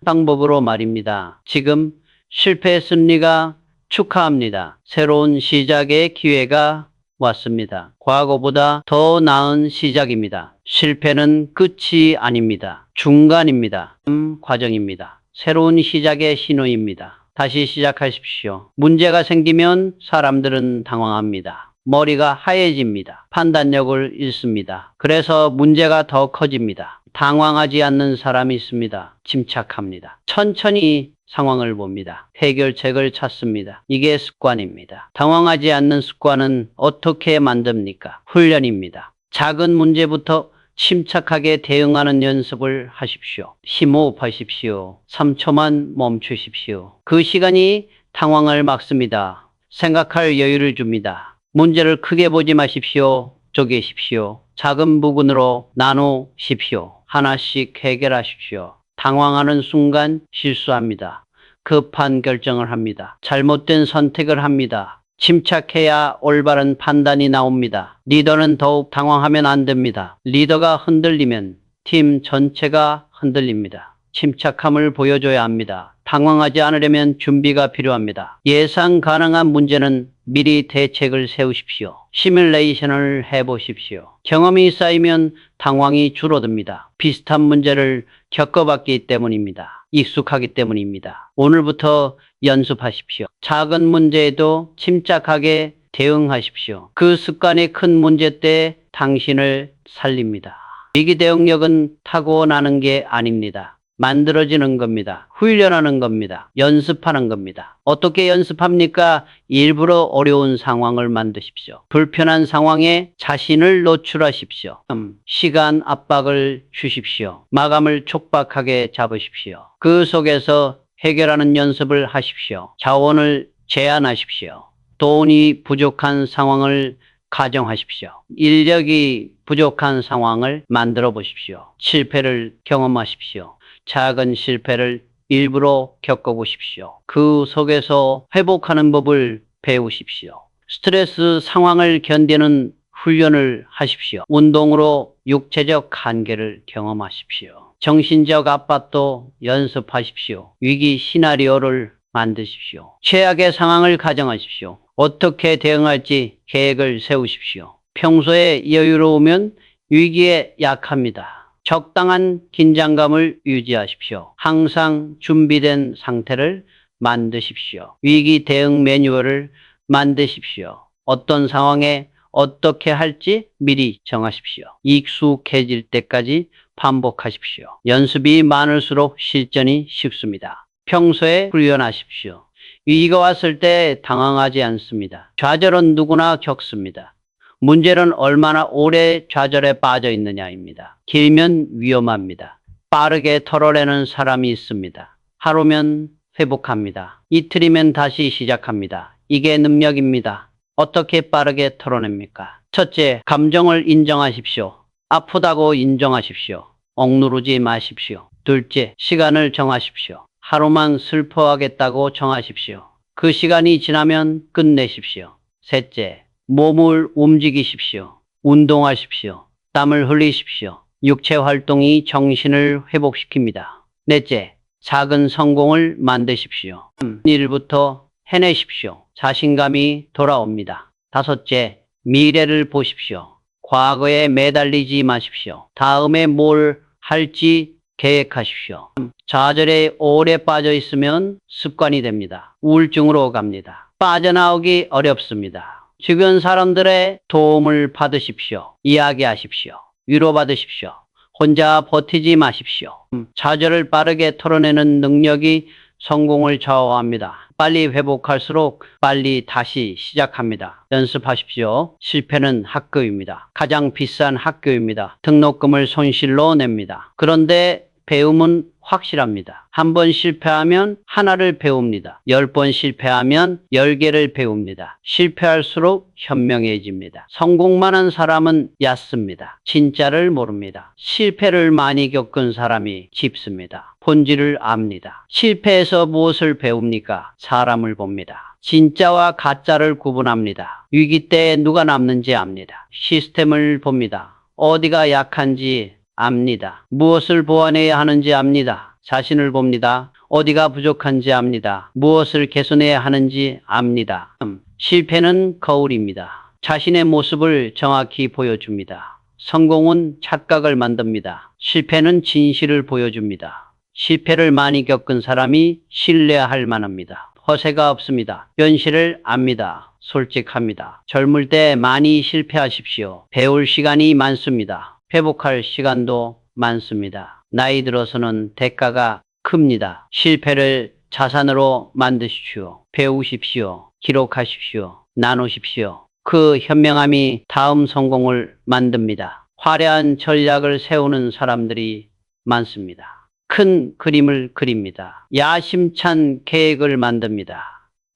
방법으로 말입니다. 지금 실패했습니까? 축하합니다. 새로운 시작의 기회가 왔습니다. 과거보다 더 나은 시작입니다. 실패는 끝이 아닙니다. 중간입니다. 과정입니다. 새로운 시작의 신호입니다. 다시 시작하십시오. 문제가 생기면 사람들은 당황합니다. 머리가 하얘집니다. 판단력을 잃습니다. 그래서 문제가 더 커집니다. 당황하지 않는 사람이 있습니다. 침착합니다. 천천히 상황을 봅니다. 해결책을 찾습니다. 이게 습관입니다. 당황하지 않는 습관은 어떻게 만듭니까? 훈련입니다. 작은 문제부터 침착하게 대응하는 연습을 하십시오. 심호흡하십시오. 3초만 멈추십시오. 그 시간이 당황을 막습니다. 생각할 여유를 줍니다. 문제를 크게 보지 마십시오. 쪼개십시오. 작은 부분으로 나누십시오. 하나씩 해결하십시오. 당황하는 순간 실수합니다. 급한 결정을 합니다. 잘못된 선택을 합니다. 침착해야 올바른 판단이 나옵니다. 리더는 더욱 당황하면 안 됩니다. 리더가 흔들리면 팀 전체가 흔들립니다. 침착함을 보여줘야 합니다. 당황하지 않으려면 준비가 필요합니다. 예상 가능한 문제는 미리 대책을 세우십시오. 시뮬레이션을 해보십시오. 경험이 쌓이면 당황이 줄어듭니다. 비슷한 문제를 겪어봤기 때문입니다. 익숙하기 때문입니다. 오늘부터 연습하십시오. 작은 문제에도 침착하게 대응하십시오. 그 습관이 큰 문제 때 당신을 살립니다. 위기 대응력은 타고나는 게 아닙니다. 만들어지는 겁니다. 훈련하는 겁니다. 연습하는 겁니다. 어떻게 연습합니까? 일부러 어려운 상황을 만드십시오. 불편한 상황에 자신을 노출하십시오. 시간 압박을 주십시오. 마감을 촉박하게 잡으십시오. 그 속에서 해결하는 연습을 하십시오. 자원을 제한하십시오. 돈이 부족한 상황을 가정하십시오. 인력이 부족한 상황을 만들어 보십시오. 실패를 경험하십시오. 작은 실패를 일부러 겪어보십시오. 그 속에서 회복하는 법을 배우십시오. 스트레스 상황을 견디는 훈련을 하십시오. 운동으로 육체적 한계를 경험하십시오. 정신적 압박도 연습하십시오. 위기 시나리오를 만드십시오. 최악의 상황을 가정하십시오. 어떻게 대응할지 계획을 세우십시오. 평소에 여유로우면 위기에 약합니다. 적당한 긴장감을 유지하십시오. 항상 준비된 상태를 만드십시오. 위기 대응 매뉴얼을 만드십시오. 어떤 상황에 어떻게 할지 미리 정하십시오. 익숙해질 때까지 반복하십시오. 연습이 많을수록 실전이 쉽습니다. 평소에 훈련하십시오. 위기가 왔을 때 당황하지 않습니다. 좌절은 누구나 겪습니다. 문제는 얼마나 오래 좌절에 빠져 있느냐입니다. 길면 위험합니다. 빠르게 털어내는 사람이 있습니다. 하루면 회복합니다. 이틀이면 다시 시작합니다. 이게 능력입니다. 어떻게 빠르게 털어냅니까? 첫째, 감정을 인정하십시오. 아프다고 인정하십시오. 억누르지 마십시오. 둘째, 시간을 정하십시오. 하루만 슬퍼하겠다고 정하십시오. 그 시간이 지나면 끝내십시오. 셋째, 몸을 움직이십시오. 운동하십시오. 땀을 흘리십시오. 육체 활동이 정신을 회복시킵니다. 넷째, 작은 성공을 만드십시오. 일부터 해내십시오. 자신감이 돌아옵니다. 다섯째, 미래를 보십시오. 과거에 매달리지 마십시오. 다음에 뭘 할지 계획하십시오. 좌절에 오래 빠져 있으면 습관이 됩니다. 우울증으로 갑니다. 빠져나오기 어렵습니다. 주변 사람들의 도움을 받으십시오. 이야기하십시오. 위로받으십시오. 혼자 버티지 마십시오. 좌절을 빠르게 털어내는 능력이 성공을 좌우합니다. 빨리 회복할수록 빨리 다시 시작합니다. 연습하십시오. 실패는 학교입니다. 가장 비싼 학교입니다. 등록금을 손실로 냅니다. 그런데 배움은 확실합니다. 한 번 실패하면 하나를 배웁니다. 10번 실패하면 10개를 배웁니다. 실패할수록 현명해집니다. 성공만 한 사람은 얕습니다. 진짜를 모릅니다. 실패를 많이 겪은 사람이 깊습니다. 본질을 압니다. 실패에서 무엇을 배웁니까? 사람을 봅니다. 진짜와 가짜를 구분합니다. 위기 때 누가 남는지 압니다. 시스템을 봅니다. 어디가 약한지 압니다. 무엇을 보완해야 하는지 압니다. 자신을 봅니다. 어디가 부족한지 압니다. 무엇을 개선해야 하는지 압니다. 실패는 거울입니다. 자신의 모습을 정확히 보여줍니다. 성공은 착각을 만듭니다. 실패는 진실을 보여줍니다. 실패를 많이 겪은 사람이 신뢰할 만합니다. 허세가 없습니다. 현실을 압니다. 솔직합니다. 젊을 때 많이 실패하십시오. 배울 시간이 많습니다. 회복할 시간도 많습니다. 나이 들어서는 대가가 큽니다. 실패를 자산으로 만드십시오. 배우십시오. 기록하십시오. 나누십시오. 그 현명함이 다음 성공을 만듭니다. 화려한 전략을 세우는 사람들이 많습니다. 큰 그림을 그립니다. 야심찬 계획을 만듭니다.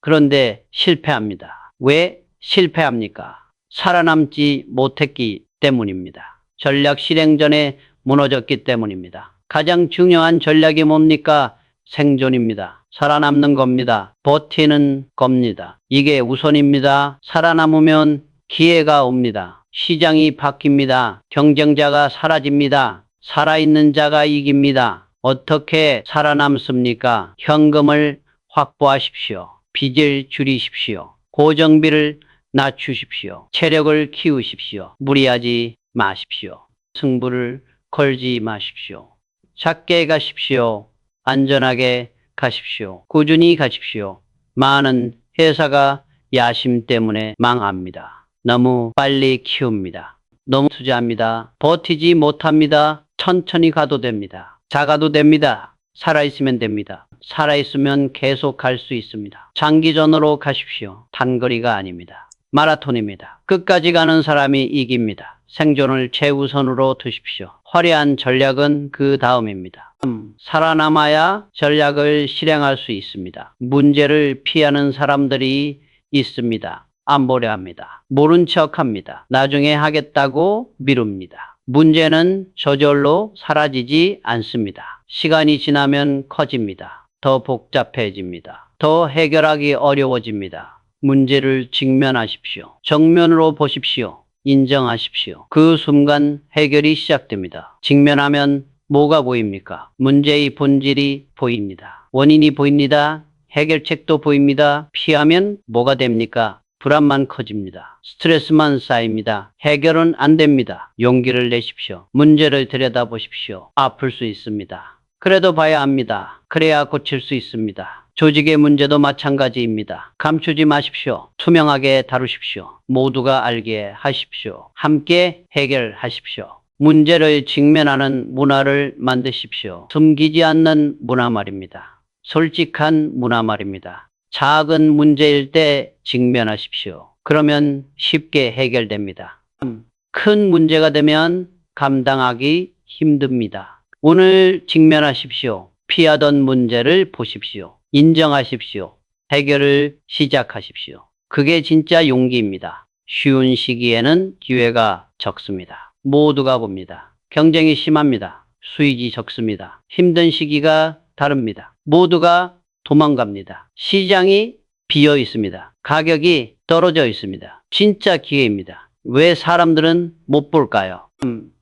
그런데 실패합니다. 왜 실패합니까? 살아남지 못했기 때문입니다. 전략 실행 전에 무너졌기 때문입니다. 가장 중요한 전략이 뭡니까? 생존입니다. 살아남는 겁니다. 버티는 겁니다. 이게 우선입니다. 살아남으면 기회가 옵니다. 시장이 바뀝니다. 경쟁자가 사라집니다. 살아있는 자가 이깁니다. 어떻게 살아남습니까? 현금을 확보하십시오. 빚을 줄이십시오. 고정비를 낮추십시오. 체력을 키우십시오. 무리하지 마십시오. 승부를 걸지 마십시오. 작게 가십시오. 안전하게 가십시오. 꾸준히 가십시오. 많은 회사가 야심 때문에 망합니다. 너무 빨리 키웁니다. 너무 투자합니다. 버티지 못합니다. 천천히 가도 됩니다. 작아도 됩니다. 살아있으면 됩니다. 살아있으면 계속 갈 수 있습니다. 장기전으로 가십시오. 단거리가 아닙니다. 마라톤입니다. 끝까지 가는 사람이 이깁니다. 생존을 최우선으로 두십시오. 화려한 전략은 그 다음입니다. 살아남아야 전략을 실행할 수 있습니다. 문제를 피하는 사람들이 있습니다. 안 보려 합니다. 모른 척 합니다. 나중에 하겠다고 미룹니다. 문제는 저절로 사라지지 않습니다. 시간이 지나면 커집니다. 더 복잡해집니다. 더 해결하기 어려워집니다. 문제를 직면하십시오. 정면으로 보십시오. 인정하십시오. 그 순간 해결이 시작됩니다. 직면하면 뭐가 보입니까? 문제의 본질이 보입니다. 원인이 보입니다. 해결책도 보입니다. 피하면 뭐가 됩니까? 불안만 커집니다. 스트레스만 쌓입니다. 해결은 안 됩니다. 용기를 내십시오. 문제를 들여다보십시오. 아플 수 있습니다. 그래도 봐야 합니다. 그래야 고칠 수 있습니다. 조직의 문제도 마찬가지입니다. 감추지 마십시오. 투명하게 다루십시오. 모두가 알게 하십시오. 함께 해결하십시오. 문제를 직면하는 문화를 만드십시오. 숨기지 않는 문화 말입니다. 솔직한 문화 말입니다. 작은 문제일 때 직면하십시오. 그러면 쉽게 해결됩니다. 큰 문제가 되면 감당하기 힘듭니다. 오늘 직면하십시오. 피하던 문제를 보십시오. 인정하십시오. 해결을 시작하십시오. 그게 진짜 용기입니다. 쉬운 시기에는 기회가 적습니다. 모두가 봅니다. 경쟁이 심합니다. 수익이 적습니다. 힘든 시기가 다릅니다. 모두가 도망갑니다. 시장이 비어 있습니다. 가격이 떨어져 있습니다. 진짜 기회입니다. 왜 사람들은 못 볼까요?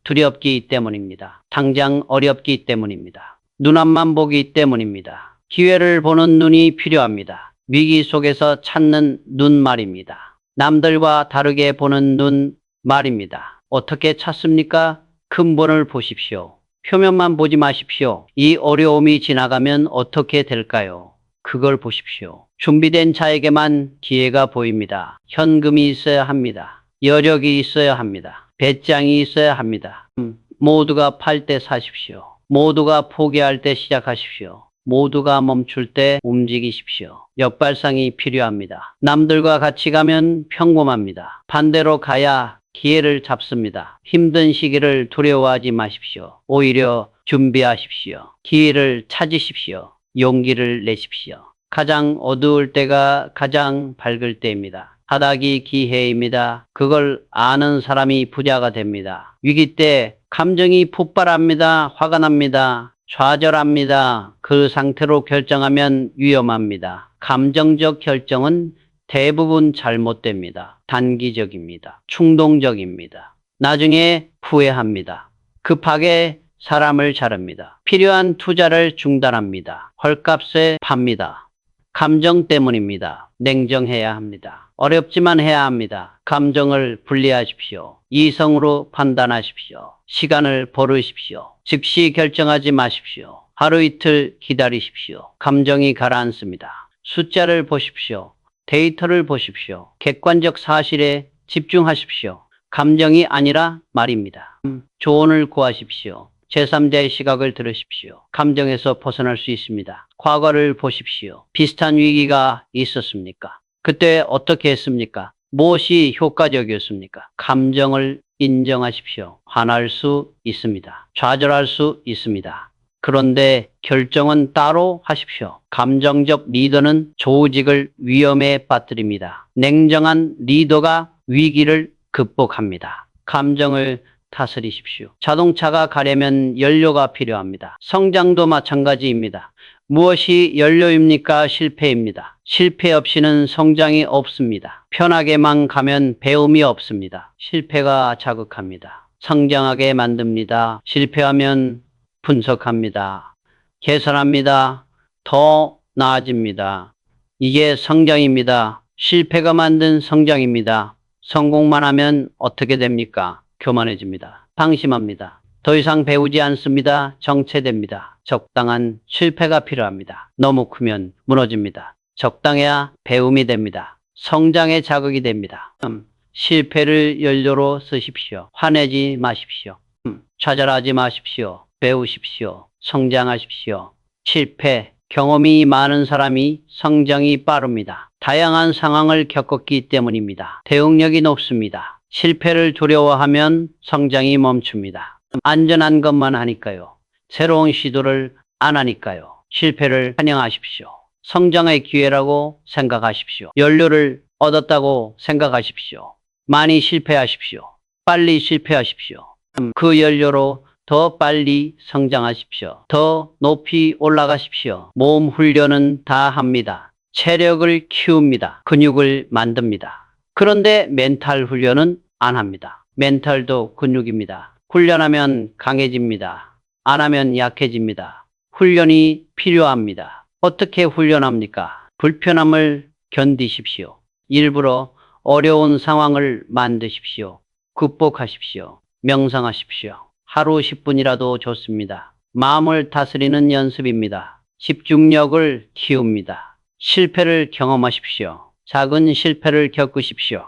두렵기 때문입니다. 당장 어렵기 때문입니다. 눈앞만 보기 때문입니다. 기회를 보는 눈이 필요합니다. 위기 속에서 찾는 눈 말입니다. 남들과 다르게 보는 눈 말입니다. 어떻게 찾습니까? 근본을 보십시오. 표면만 보지 마십시오. 이 어려움이 지나가면 어떻게 될까요? 그걸 보십시오. 준비된 자에게만 기회가 보입니다. 현금이 있어야 합니다. 여력이 있어야 합니다. 배짱이 있어야 합니다. 모두가 팔 때 사십시오. 모두가 포기할 때 시작하십시오. 모두가 멈출 때 움직이십시오. 역발상이 필요합니다. 남들과 같이 가면 평범합니다. 반대로 가야 기회를 잡습니다. 힘든 시기를 두려워하지 마십시오. 오히려 준비하십시오. 기회를 찾으십시오. 용기를 내십시오. 가장 어두울 때가 가장 밝을 때입니다. 바닥이 기회입니다. 그걸 아는 사람이 부자가 됩니다. 위기 때 감정이 폭발합니다. 화가 납니다. 좌절합니다. 그 상태로 결정하면 위험합니다. 감정적 결정은 대부분 잘못됩니다. 단기적입니다. 충동적입니다. 나중에 후회합니다. 급하게 사람을 자릅니다. 필요한 투자를 중단합니다. 헐값에 팝니다. 감정 때문입니다. 냉정해야 합니다. 어렵지만 해야 합니다. 감정을 분리하십시오. 이성으로 판단하십시오. 시간을 버르십시오. 즉시 결정하지 마십시오. 하루 이틀 기다리십시오. 감정이 가라앉습니다. 숫자를 보십시오. 데이터를 보십시오. 객관적 사실에 집중하십시오. 감정이 아니라 말입니다. 조언을 구하십시오. 제3자의 시각을 들으십시오. 감정에서 벗어날 수 있습니다. 과거를 보십시오. 비슷한 위기가 있었습니까? 그때 어떻게 했습니까? 무엇이 효과적이었습니까? 감정을 인정하십시오. 화날 수 있습니다. 좌절할 수 있습니다. 그런데 결정은 따로 하십시오. 감정적 리더는 조직을 위험에 빠뜨립니다. 냉정한 리더가 위기를 극복합니다. 감정을 다스리십시오. 자동차가 가려면 연료가 필요합니다. 성장도 마찬가지입니다. 무엇이 연료입니까? 실패입니다. 실패 없이는 성장이 없습니다. 편하게만 가면 배움이 없습니다. 실패가 자극합니다. 성장하게 만듭니다. 실패하면 분석합니다. 개선합니다. 더 나아집니다. 이게 성장입니다. 실패가 만든 성장입니다. 성공만 하면 어떻게 됩니까? 교만해집니다. 방심합니다. 더 이상 배우지 않습니다. 정체됩니다. 적당한 실패가 필요합니다. 너무 크면 무너집니다. 적당해야 배움이 됩니다. 성장의 자극이 됩니다. 실패를 연료로 쓰십시오. 화내지 마십시오. 좌절하지 마십시오. 배우십시오. 성장하십시오. 실패, 경험이 많은 사람이 성장이 빠릅니다. 다양한 상황을 겪었기 때문입니다. 대응력이 높습니다. 실패를 두려워하면 성장이 멈춥니다. 안전한 것만 하니까요. 새로운 시도를 안 하니까요. 실패를 환영하십시오. 성장의 기회라고 생각하십시오. 연료를 얻었다고 생각하십시오. 많이 실패하십시오. 빨리 실패하십시오. 그 연료로 더 빨리 성장하십시오. 더 높이 올라가십시오. 몸 훈련은 다 합니다. 체력을 키웁니다. 근육을 만듭니다. 그런데 멘탈 훈련은 안 합니다. 멘탈도 근육입니다. 훈련하면 강해집니다. 안 하면 약해집니다. 훈련이 필요합니다. 어떻게 훈련합니까? 불편함을 견디십시오. 일부러 어려운 상황을 만드십시오. 극복하십시오. 명상하십시오. 하루 10분이라도 좋습니다. 마음을 다스리는 연습입니다. 집중력을 키웁니다. 실패를 경험하십시오. 작은 실패를 겪으십시오.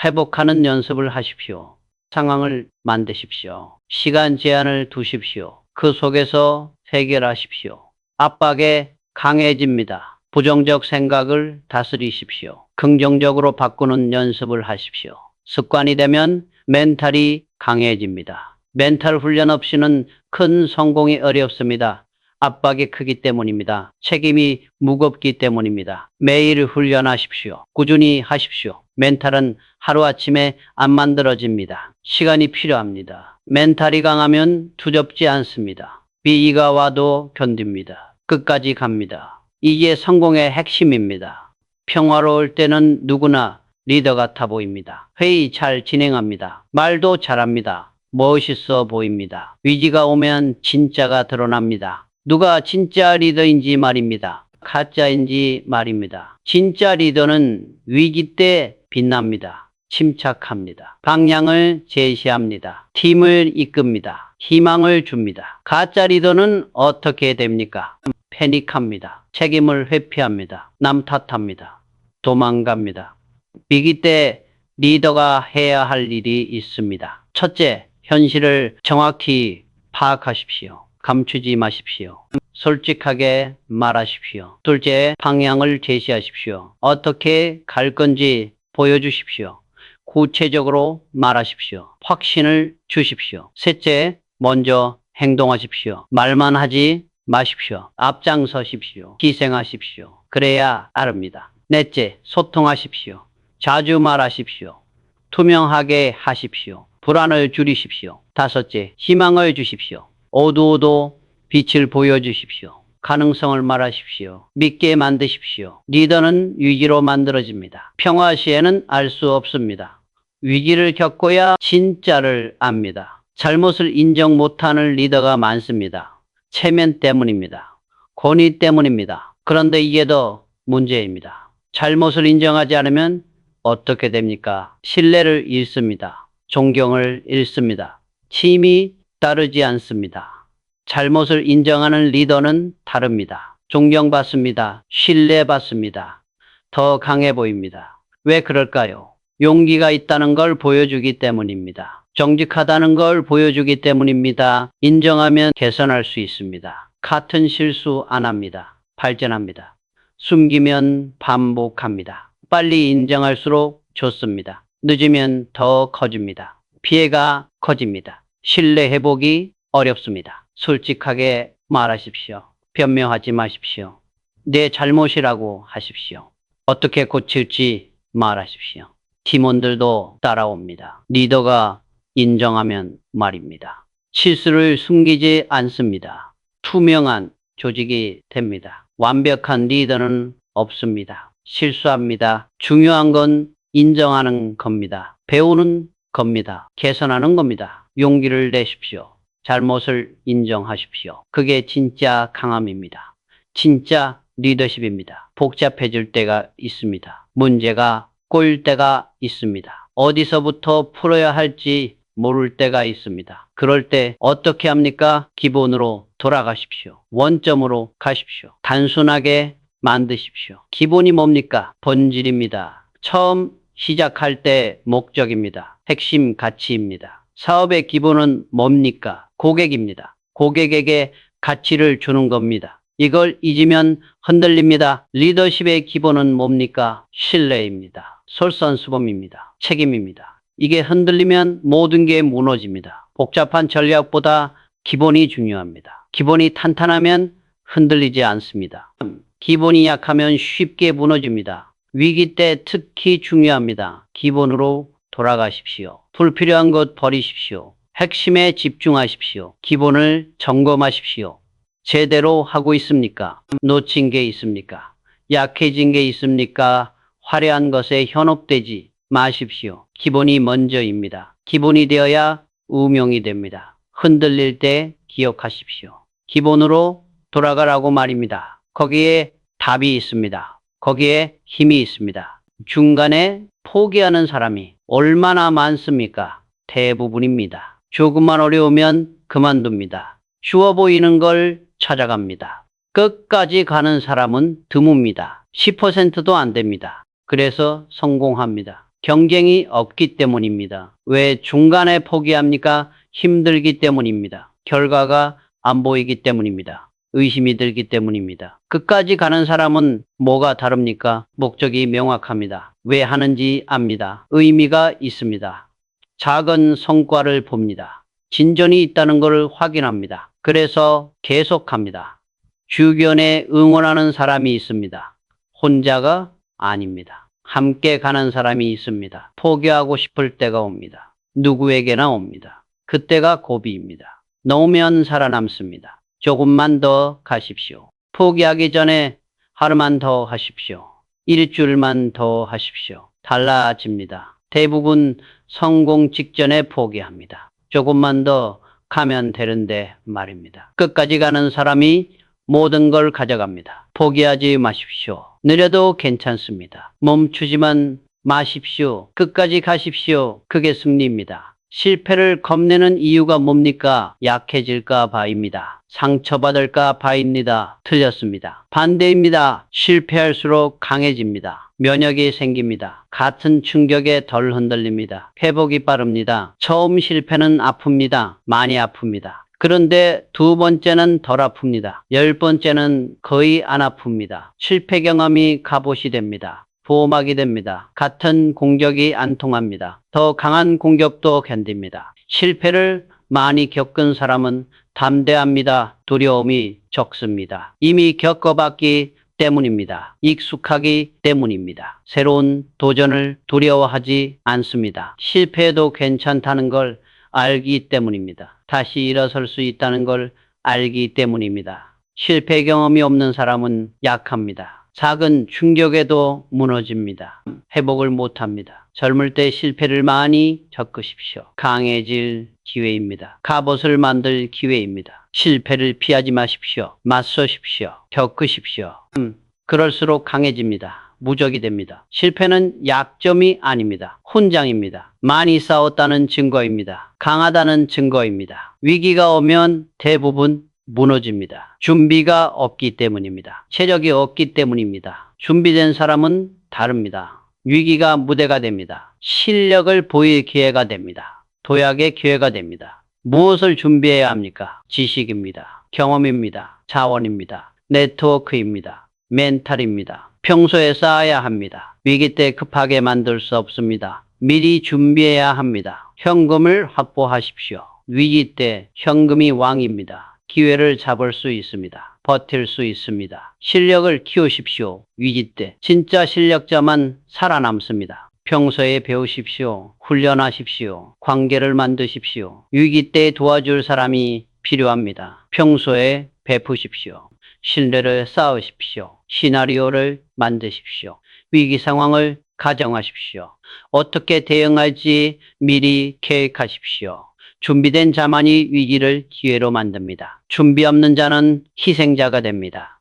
회복하는 연습을 하십시오. 상황을 만드십시오. 시간 제한을 두십시오. 그 속에서 해결하십시오. 압박에 강해집니다. 부정적 생각을 다스리십시오. 긍정적으로 바꾸는 연습을 하십시오. 습관이 되면 멘탈이 강해집니다. 멘탈 훈련 없이는 큰 성공이 어렵습니다. 압박이 크기 때문입니다. 책임이 무겁기 때문입니다. 매일 훈련하십시오. 꾸준히 하십시오. 멘탈은 하루아침에 안 만들어집니다. 시간이 필요합니다. 멘탈이 강하면 두렵지 않습니다. 위기가 와도 견딥니다. 끝까지 갑니다. 이게 성공의 핵심입니다. 평화로울 때는 누구나 리더 같아 보입니다. 회의 잘 진행합니다. 말도 잘합니다. 멋있어 보입니다. 위기가 오면 진짜가 드러납니다. 누가 진짜 리더인지 말입니다. 가짜인지 말입니다. 진짜 리더는 위기 때 빛납니다. 침착합니다. 방향을 제시합니다. 팀을 이끕니다. 희망을 줍니다. 가짜 리더는 어떻게 됩니까? 패닉합니다. 책임을 회피합니다. 남 탓합니다. 도망갑니다. 위기 때 리더가 해야 할 일이 있습니다. 첫째, 현실을 정확히 파악하십시오. 감추지 마십시오. 솔직하게 말하십시오. 둘째, 방향을 제시하십시오. 어떻게 갈 건지 보여주십시오. 구체적으로 말하십시오. 확신을 주십시오. 셋째, 먼저 행동하십시오. 말만 하지 마십시오. 앞장서십시오. 희생하십시오. 그래야 아릅니다. 넷째, 소통하십시오. 자주 말하십시오. 투명하게 하십시오. 불안을 줄이십시오. 다섯째, 희망을 주십시오. 어두워도 빛을 보여주십시오. 가능성을 말하십시오. 믿게 만드십시오. 리더는 위기로 만들어집니다. 평화 시에는 알 수 없습니다. 위기를 겪어야 진짜를 압니다. 잘못을 인정 못하는 리더가 많습니다. 체면 때문입니다. 권위 때문입니다. 그런데 이게 더 문제입니다. 잘못을 인정하지 않으면 어떻게 됩니까? 신뢰를 잃습니다. 존경을 잃습니다. 힘이 따르지 않습니다. 잘못을 인정하는 리더는 다릅니다. 존경받습니다. 신뢰받습니다. 더 강해 보입니다. 왜 그럴까요? 용기가 있다는 걸 보여주기 때문입니다. 정직하다는 걸 보여주기 때문입니다. 인정하면 개선할 수 있습니다. 같은 실수 안 합니다. 발전합니다. 숨기면 반복합니다. 빨리 인정할수록 좋습니다. 늦으면 더 커집니다. 피해가 커집니다. 신뢰 회복이 어렵습니다. 솔직하게 말하십시오. 변명하지 마십시오. 내 잘못이라고 하십시오. 어떻게 고칠지 말하십시오. 팀원들도 따라옵니다. 리더가 인정하면 말입니다. 실수를 숨기지 않습니다. 투명한 조직이 됩니다. 완벽한 리더는 없습니다. 실수합니다. 중요한 건 인정하는 겁니다. 배우는 겁니다. 개선하는 겁니다. 용기를 내십시오. 잘못을 인정하십시오. 그게 진짜 강함입니다. 진짜 리더십입니다. 복잡해질 때가 있습니다. 문제가 꼬일 때가 있습니다. 어디서부터 풀어야 할지 모를 때가 있습니다. 그럴 때 어떻게 합니까? 기본으로 돌아가십시오. 원점으로 가십시오. 단순하게 만드십시오. 기본이 뭡니까? 본질입니다. 처음 시작할 때 목적입니다. 핵심 가치입니다. 사업의 기본은 뭡니까? 고객입니다. 고객에게 가치를 주는 겁니다. 이걸 잊으면 흔들립니다. 리더십의 기본은 뭡니까? 신뢰입니다. 솔선수범입니다. 책임입니다. 이게 흔들리면 모든 게 무너집니다. 복잡한 전략보다 기본이 중요합니다. 기본이 탄탄하면 흔들리지 않습니다. 기본이 약하면 쉽게 무너집니다. 위기 때 특히 중요합니다. 기본으로 돌아가십시오. 불필요한 것 버리십시오. 핵심에 집중하십시오. 기본을 점검하십시오. 제대로 하고 있습니까? 놓친 게 있습니까? 약해진 게 있습니까? 화려한 것에 현혹되지 마십시오. 기본이 먼저입니다. 기본이 되어야 우명이 됩니다. 흔들릴 때 기억하십시오. 기본으로 돌아가라고 말입니다. 거기에 답이 있습니다. 거기에 힘이 있습니다. 중간에 포기하는 사람이 얼마나 많습니까? 대부분입니다. 조금만 어려우면 그만둡니다. 쉬워 보이는 걸 찾아갑니다. 끝까지 가는 사람은 드뭅니다. 10%도 안 됩니다. 그래서 성공합니다. 경쟁이 없기 때문입니다. 왜 중간에 포기합니까? 힘들기 때문입니다. 결과가 안 보이기 때문입니다. 의심이 들기 때문입니다. 끝까지 가는 사람은 뭐가 다릅니까? 목적이 명확합니다. 왜 하는지 압니다. 의미가 있습니다. 작은 성과를 봅니다. 진전이 있다는 것을 확인합니다. 그래서 계속합니다. 주변에 응원하는 사람이 있습니다. 혼자가 아닙니다. 함께 가는 사람이 있습니다. 포기하고 싶을 때가 옵니다. 누구에게나 옵니다. 그때가 고비입니다. 놓으면 살아남습니다. 조금만 더 가십시오. 포기하기 전에 하루만 더 하십시오. 일주일만 더 하십시오. 달라집니다. 대부분 성공 직전에 포기합니다. 조금만 더 가면 되는데 말입니다. 끝까지 가는 사람이 모든 걸 가져갑니다. 포기하지 마십시오. 느려도 괜찮습니다. 멈추지만 마십시오. 끝까지 가십시오. 그게 승리입니다. 실패를 겁내는 이유가 뭡니까? 약해질까 봐입니다. 상처받을까 봐입니다. 틀렸습니다. 반대입니다. 실패할수록 강해집니다. 면역이 생깁니다. 같은 충격에 덜 흔들립니다. 회복이 빠릅니다. 처음 실패는 아픕니다. 많이 아픕니다. 그런데 두 번째는 덜 아픕니다. 10번째는 거의 안 아픕니다. 실패 경험이 갑옷이 됩니다. 보호막이 됩니다. 같은 공격이 안 통합니다. 더 강한 공격도 견딥니다. 실패를 많이 겪은 사람은 담대합니다. 두려움이 적습니다. 이미 겪어봤기 때문입니다. 익숙하기 때문입니다. 새로운 도전을 두려워하지 않습니다. 실패해도 괜찮다는 걸 알기 때문입니다. 다시 일어설 수 있다는 걸 알기 때문입니다. 실패 경험이 없는 사람은 약합니다. 작은 충격에도 무너집니다. 회복을 못합니다. 젊을 때 실패를 많이 겪으십시오. 강해질 기회입니다. 갑옷을 만들 기회입니다. 실패를 피하지 마십시오. 맞서십시오. 겪으십시오. 그럴수록 강해집니다. 무적이 됩니다. 실패는 약점이 아닙니다. 훈장입니다. 많이 싸웠다는 증거입니다. 강하다는 증거입니다. 위기가 오면 대부분 무너집니다. 준비가 없기 때문입니다. 체력이 없기 때문입니다. 준비된 사람은 다릅니다. 위기가 무대가 됩니다. 실력을 보일 기회가 됩니다. 도약의 기회가 됩니다. 무엇을 준비해야 합니까? 지식입니다. 경험입니다. 자원입니다. 네트워크입니다. 멘탈입니다. 평소에 쌓아야 합니다. 위기 때 급하게 만들 수 없습니다. 미리 준비해야 합니다. 현금을 확보하십시오. 위기 때 현금이 왕입니다. 기회를 잡을 수 있습니다. 버틸 수 있습니다. 실력을 키우십시오. 위기 때 진짜 실력자만 살아남습니다. 평소에 배우십시오. 훈련하십시오. 관계를 만드십시오. 위기 때 도와줄 사람이 필요합니다. 평소에 베푸십시오. 신뢰를 쌓으십시오. 시나리오를 만드십시오. 위기 상황을 가정하십시오. 어떻게 대응할지 미리 계획하십시오. 준비된 자만이 위기를 기회로 만듭니다. 준비 없는 자는 희생자가 됩니다.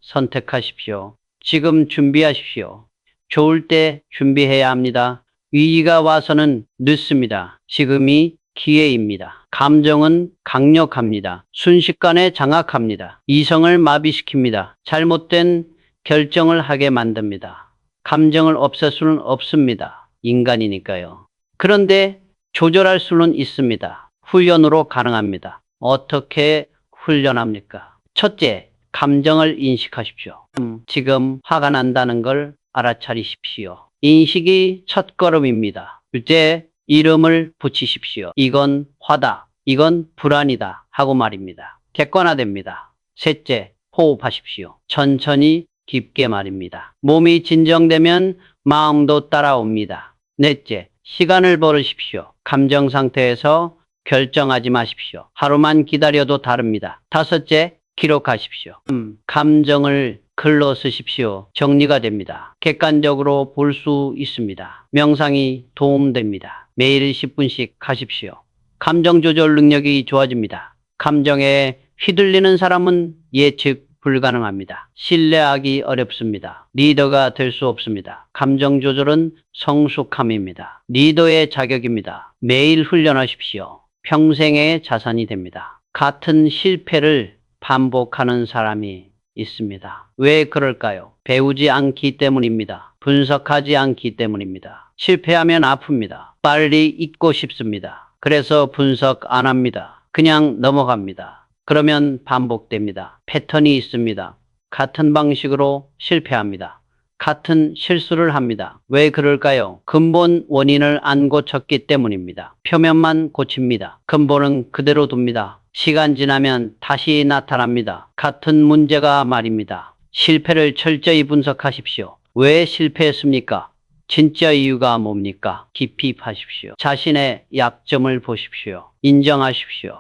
선택하십시오. 지금 준비하십시오. 좋을 때 준비해야 합니다. 위기가 와서는 늦습니다. 지금이 기회입니다. 감정은 강력합니다. 순식간에 장악합니다. 이성을 마비시킵니다. 잘못된 결정을 하게 만듭니다. 감정을 없앨 수는 없습니다. 인간이니까요. 그런데 조절할 수는 있습니다. 훈련으로 가능합니다. 어떻게 훈련합니까? 첫째, 감정을 인식하십시오. 지금 화가 난다는 걸 알아차리십시오. 인식이 첫걸음입니다. 둘째, 이름을 붙이십시오. 이건 화다. 이건 불안이다. 하고 말입니다. 객관화됩니다. 셋째, 호흡하십시오. 천천히 깊게 말입니다. 몸이 진정되면 마음도 따라옵니다. 넷째, 시간을 벌으십시오. 감정 상태에서 결정하지 마십시오. 하루만 기다려도 다릅니다. 다섯째, 기록하십시오. 감정을 글로 쓰십시오. 정리가 됩니다. 객관적으로 볼 수 있습니다. 명상이 도움됩니다. 매일 10분씩 하십시오. 감정 조절 능력이 좋아집니다. 감정에 휘둘리는 사람은 예측 불가능합니다. 신뢰하기 어렵습니다. 리더가 될 수 없습니다. 감정 조절은 성숙함입니다. 리더의 자격입니다. 매일 훈련하십시오. 평생의 자산이 됩니다. 같은 실패를 반복하는 사람이 있습니다. 왜 그럴까요? 배우지 않기 때문입니다. 분석하지 않기 때문입니다. 실패하면 아픕니다. 빨리 잊고 싶습니다. 그래서 분석 안 합니다. 그냥 넘어갑니다. 그러면 반복됩니다. 패턴이 있습니다. 같은 방식으로 실패합니다. 같은 실수를 합니다. 왜 그럴까요? 근본 원인을 안 고쳤기 때문입니다. 표면만 고칩니다. 근본은 그대로 둡니다. 시간 지나면 다시 나타납니다. 같은 문제가 말입니다. 실패를 철저히 분석하십시오. 왜 실패했습니까? 진짜 이유가 뭡니까? 깊이 파십시오. 자신의 약점을 보십시오. 인정하십시오.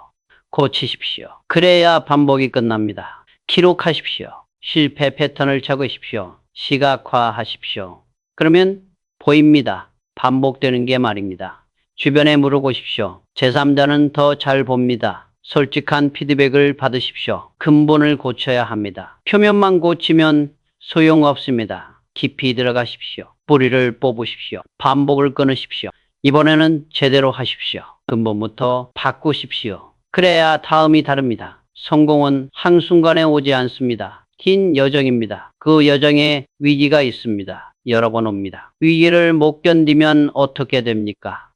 고치십시오. 그래야 반복이 끝납니다. 기록하십시오. 실패 패턴을 적으십시오. 시각화하십시오. 그러면 보입니다. 반복되는 게 말입니다. 주변에 물어보십시오. 제3자는 더 잘 봅니다. 솔직한 피드백을 받으십시오. 근본을 고쳐야 합니다. 표면만 고치면 소용없습니다. 깊이 들어가십시오. 뿌리를 뽑으십시오. 반복을 끊으십시오. 이번에는 제대로 하십시오. 근본부터 바꾸십시오. 그래야 다음이 다릅니다. 성공은 한순간에 오지 않습니다. 긴 여정입니다. 그 여정에 위기가 있습니다. 여러 번 옵니다. 위기를 못 견디면 어떻게 됩니까?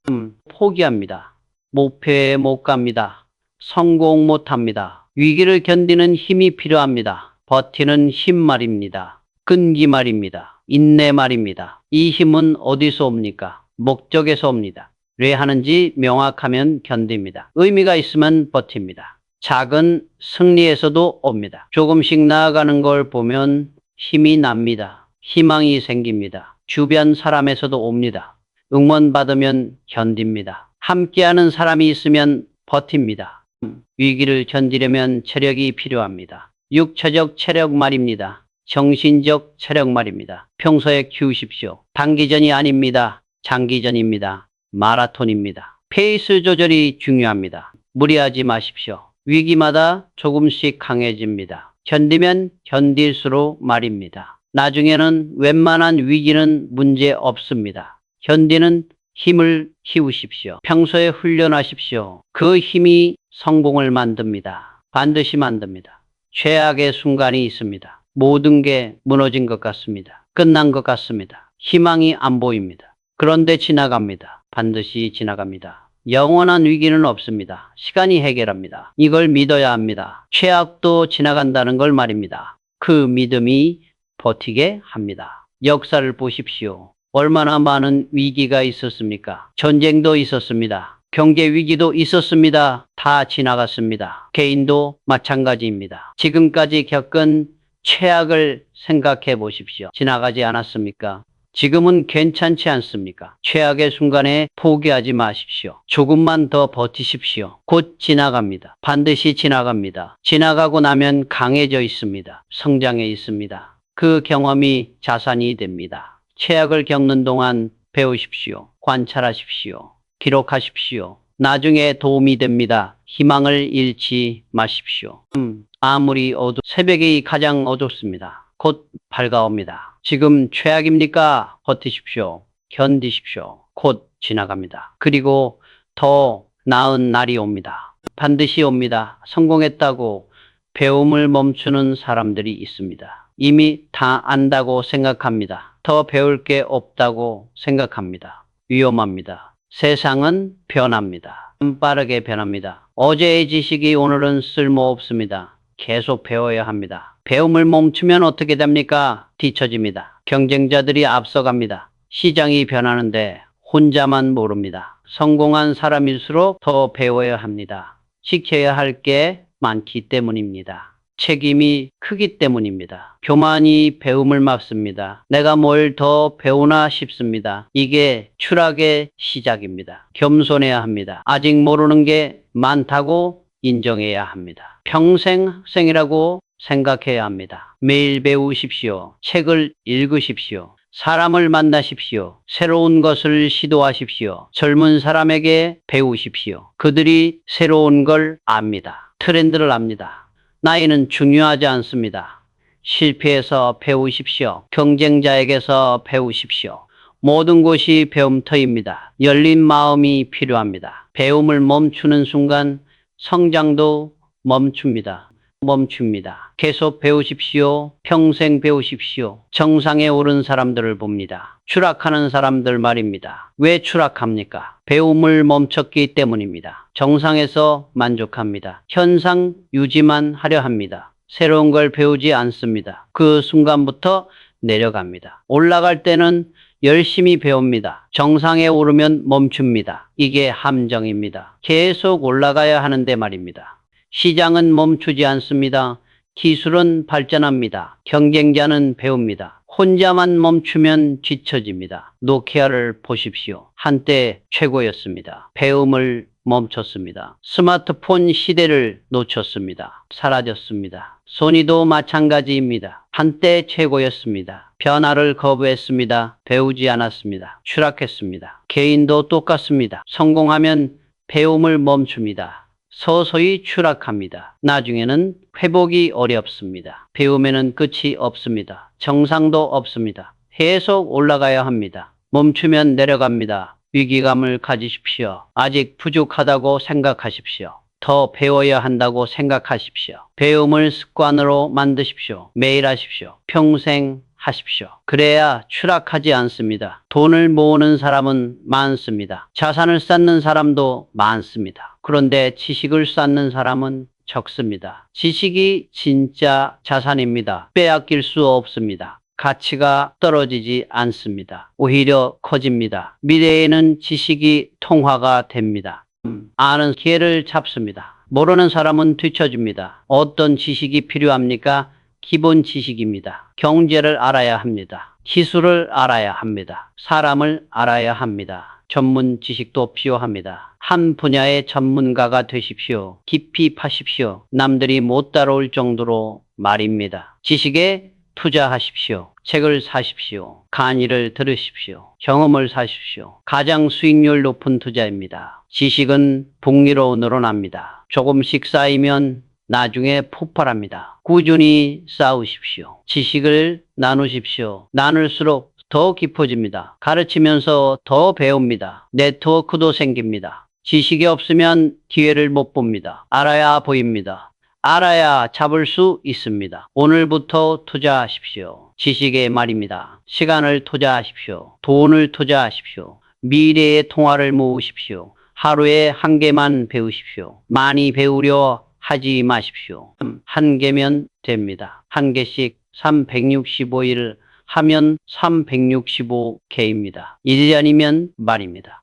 포기합니다. 목표에 못 갑니다. 성공 못 합니다. 위기를 견디는 힘이 필요합니다. 버티는 힘 말입니다. 끈기 말입니다. 인내 말입니다. 이 힘은 어디서 옵니까? 목적에서 옵니다. 왜 하는지 명확하면 견딥니다. 의미가 있으면 버팁니다. 작은 승리에서도 옵니다. 조금씩 나아가는 걸 보면 힘이 납니다. 희망이 생깁니다. 주변 사람에서도 옵니다. 응원받으면 견딥니다. 함께하는 사람이 있으면 버팁니다. 위기를 견디려면 체력이 필요합니다. 육체적 체력 말입니다. 정신적 체력 말입니다. 평소에 키우십시오. 단기전이 아닙니다. 장기전입니다. 마라톤입니다. 페이스 조절이 중요합니다. 무리하지 마십시오. 위기마다 조금씩 강해집니다. 견디면 견딜수록 말입니다. 나중에는 웬만한 위기는 문제 없습니다. 견디는 힘을 키우십시오. 평소에 훈련하십시오. 그 힘이 성공을 만듭니다. 반드시 만듭니다. 최악의 순간이 있습니다. 모든 게 무너진 것 같습니다. 끝난 것 같습니다. 희망이 안 보입니다. 그런데 지나갑니다. 반드시 지나갑니다. 영원한 위기는 없습니다. 시간이 해결합니다. 이걸 믿어야 합니다. 최악도 지나간다는 걸 말입니다. 그 믿음이 버티게 합니다. 역사를 보십시오. 얼마나 많은 위기가 있었습니까? 전쟁도 있었습니다. 경제 위기도 있었습니다. 다 지나갔습니다. 개인도 마찬가지입니다. 지금까지 겪은 최악을 생각해 보십시오. 지나가지 않았습니까? 지금은 괜찮지 않습니까? 최악의 순간에 포기하지 마십시오. 조금만 더 버티십시오. 곧 지나갑니다. 반드시 지나갑니다. 지나가고 나면 강해져 있습니다. 성장해 있습니다. 그 경험이 자산이 됩니다. 최악을 겪는 동안 배우십시오. 관찰하십시오. 기록하십시오. 나중에 도움이 됩니다. 희망을 잃지 마십시오. 아무리 새벽이 가장 어둡습니다. 곧 밝아옵니다. 지금 최악입니까? 버티십시오. 견디십시오. 곧 지나갑니다. 그리고 더 나은 날이 옵니다. 반드시 옵니다. 성공했다고 배움을 멈추는 사람들이 있습니다. 이미 다 안다고 생각합니다. 더 배울 게 없다고 생각합니다. 위험합니다. 세상은 변합니다. 빠르게 변합니다. 어제의 지식이 오늘은 쓸모없습니다. 계속 배워야 합니다. 배움을 멈추면 어떻게 됩니까? 뒤처집니다. 경쟁자들이 앞서갑니다. 시장이 변하는데 혼자만 모릅니다. 성공한 사람일수록 더 배워야 합니다. 지켜야 할 게 많기 때문입니다. 책임이 크기 때문입니다. 교만이 배움을 막습니다. 내가 뭘 더 배우나 싶습니다. 이게 추락의 시작입니다. 겸손해야 합니다. 아직 모르는 게 많다고 인정해야 합니다. 평생 학생이라고 생각해야 합니다. 매일 배우십시오. 책을 읽으십시오. 사람을 만나십시오. 새로운 것을 시도하십시오. 젊은 사람에게 배우십시오. 그들이 새로운 걸 압니다. 트렌드를 압니다. 나이는 중요하지 않습니다. 실패해서 배우십시오. 경쟁자에게서 배우십시오. 모든 곳이 배움터입니다. 열린 마음이 필요합니다. 배움을 멈추는 순간 성장도 멈춥니다. 계속 배우십시오. 평생 배우십시오. 정상에 오른 사람들을 봅니다. 추락하는 사람들 말입니다. 왜 추락합니까? 배움을 멈췄기 때문입니다. 정상에서 만족합니다. 현상 유지만 하려 합니다. 새로운 걸 배우지 않습니다. 그 순간부터 내려갑니다. 올라갈 때는 열심히 배웁니다. 정상에 오르면 멈춥니다. 이게 함정입니다. 계속 올라가야 하는데 말입니다. 시장은 멈추지 않습니다. 기술은 발전합니다. 경쟁자는 배웁니다. 혼자만 멈추면 뒤처집니다. 노키아를 보십시오. 한때 최고였습니다. 배움을 멈췄습니다. 스마트폰 시대를 놓쳤습니다. 사라졌습니다. 소니도 마찬가지입니다. 한때 최고였습니다. 변화를 거부했습니다. 배우지 않았습니다. 추락했습니다. 개인도 똑같습니다. 성공하면 배움을 멈춥니다. 서서히 추락합니다. 나중에는 회복이 어렵습니다. 배움에는 끝이 없습니다. 정상도 없습니다. 계속 올라가야 합니다. 멈추면 내려갑니다. 위기감을 가지십시오. 아직 부족하다고 생각하십시오. 더 배워야 한다고 생각하십시오. 배움을 습관으로 만드십시오. 매일 하십시오. 평생 하십시오. 그래야 추락하지 않습니다. 돈을 모으는 사람은 많습니다. 자산을 쌓는 사람도 많습니다. 그런데 지식을 쌓는 사람은 적습니다. 지식이 진짜 자산입니다. 빼앗길 수 없습니다. 가치가 떨어지지 않습니다. 오히려 커집니다. 미래에는 지식이 통화가 됩니다. 아는 기회를 잡습니다. 모르는 사람은 뒤처집니다. 어떤 지식이 필요합니까? 기본 지식입니다. 경제를 알아야 합니다. 기술을 알아야 합니다. 사람을 알아야 합니다. 전문 지식도 필요합니다. 한 분야의 전문가가 되십시오. 깊이 파십시오. 남들이 못 따라올 정도로 말입니다. 지식에 투자하십시오. 책을 사십시오. 강의를 들으십시오. 경험을 사십시오. 가장 수익률 높은 투자입니다. 지식은 복리로 늘어납니다. 조금씩 쌓이면 나중에 폭발합니다. 꾸준히 쌓으십시오. 지식을 나누십시오. 나눌수록 더 깊어집니다. 가르치면서 더 배웁니다. 네트워크도 생깁니다. 지식이 없으면 기회를 못 봅니다. 알아야 보입니다. 알아야 잡을 수 있습니다. 오늘부터 투자하십시오. 지식에 말입니다. 시간을 투자하십시오. 돈을 투자하십시오. 미래의 통화를 모으십시오. 하루에 한 개만 배우십시오. 많이 배우려 하지 마십시오. 한 개면 됩니다. 한 개씩 365일 하면 365개입니다. 1년이면 말입니다.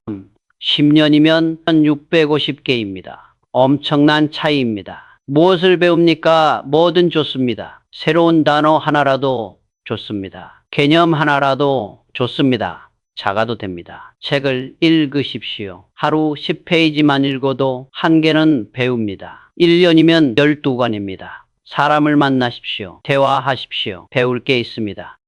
10년이면 1650개입니다. 엄청난 차이입니다. 무엇을 배웁니까? 뭐든 좋습니다. 새로운 단어 하나라도 좋습니다. 개념 하나라도 좋습니다. 작아도 됩니다. 책을 읽으십시오. 하루 10페이지만 읽어도 한 개는 배웁니다. 1년이면 12권입니다. 사람을 만나십시오. 대화하십시오. 배울 게 있습니다.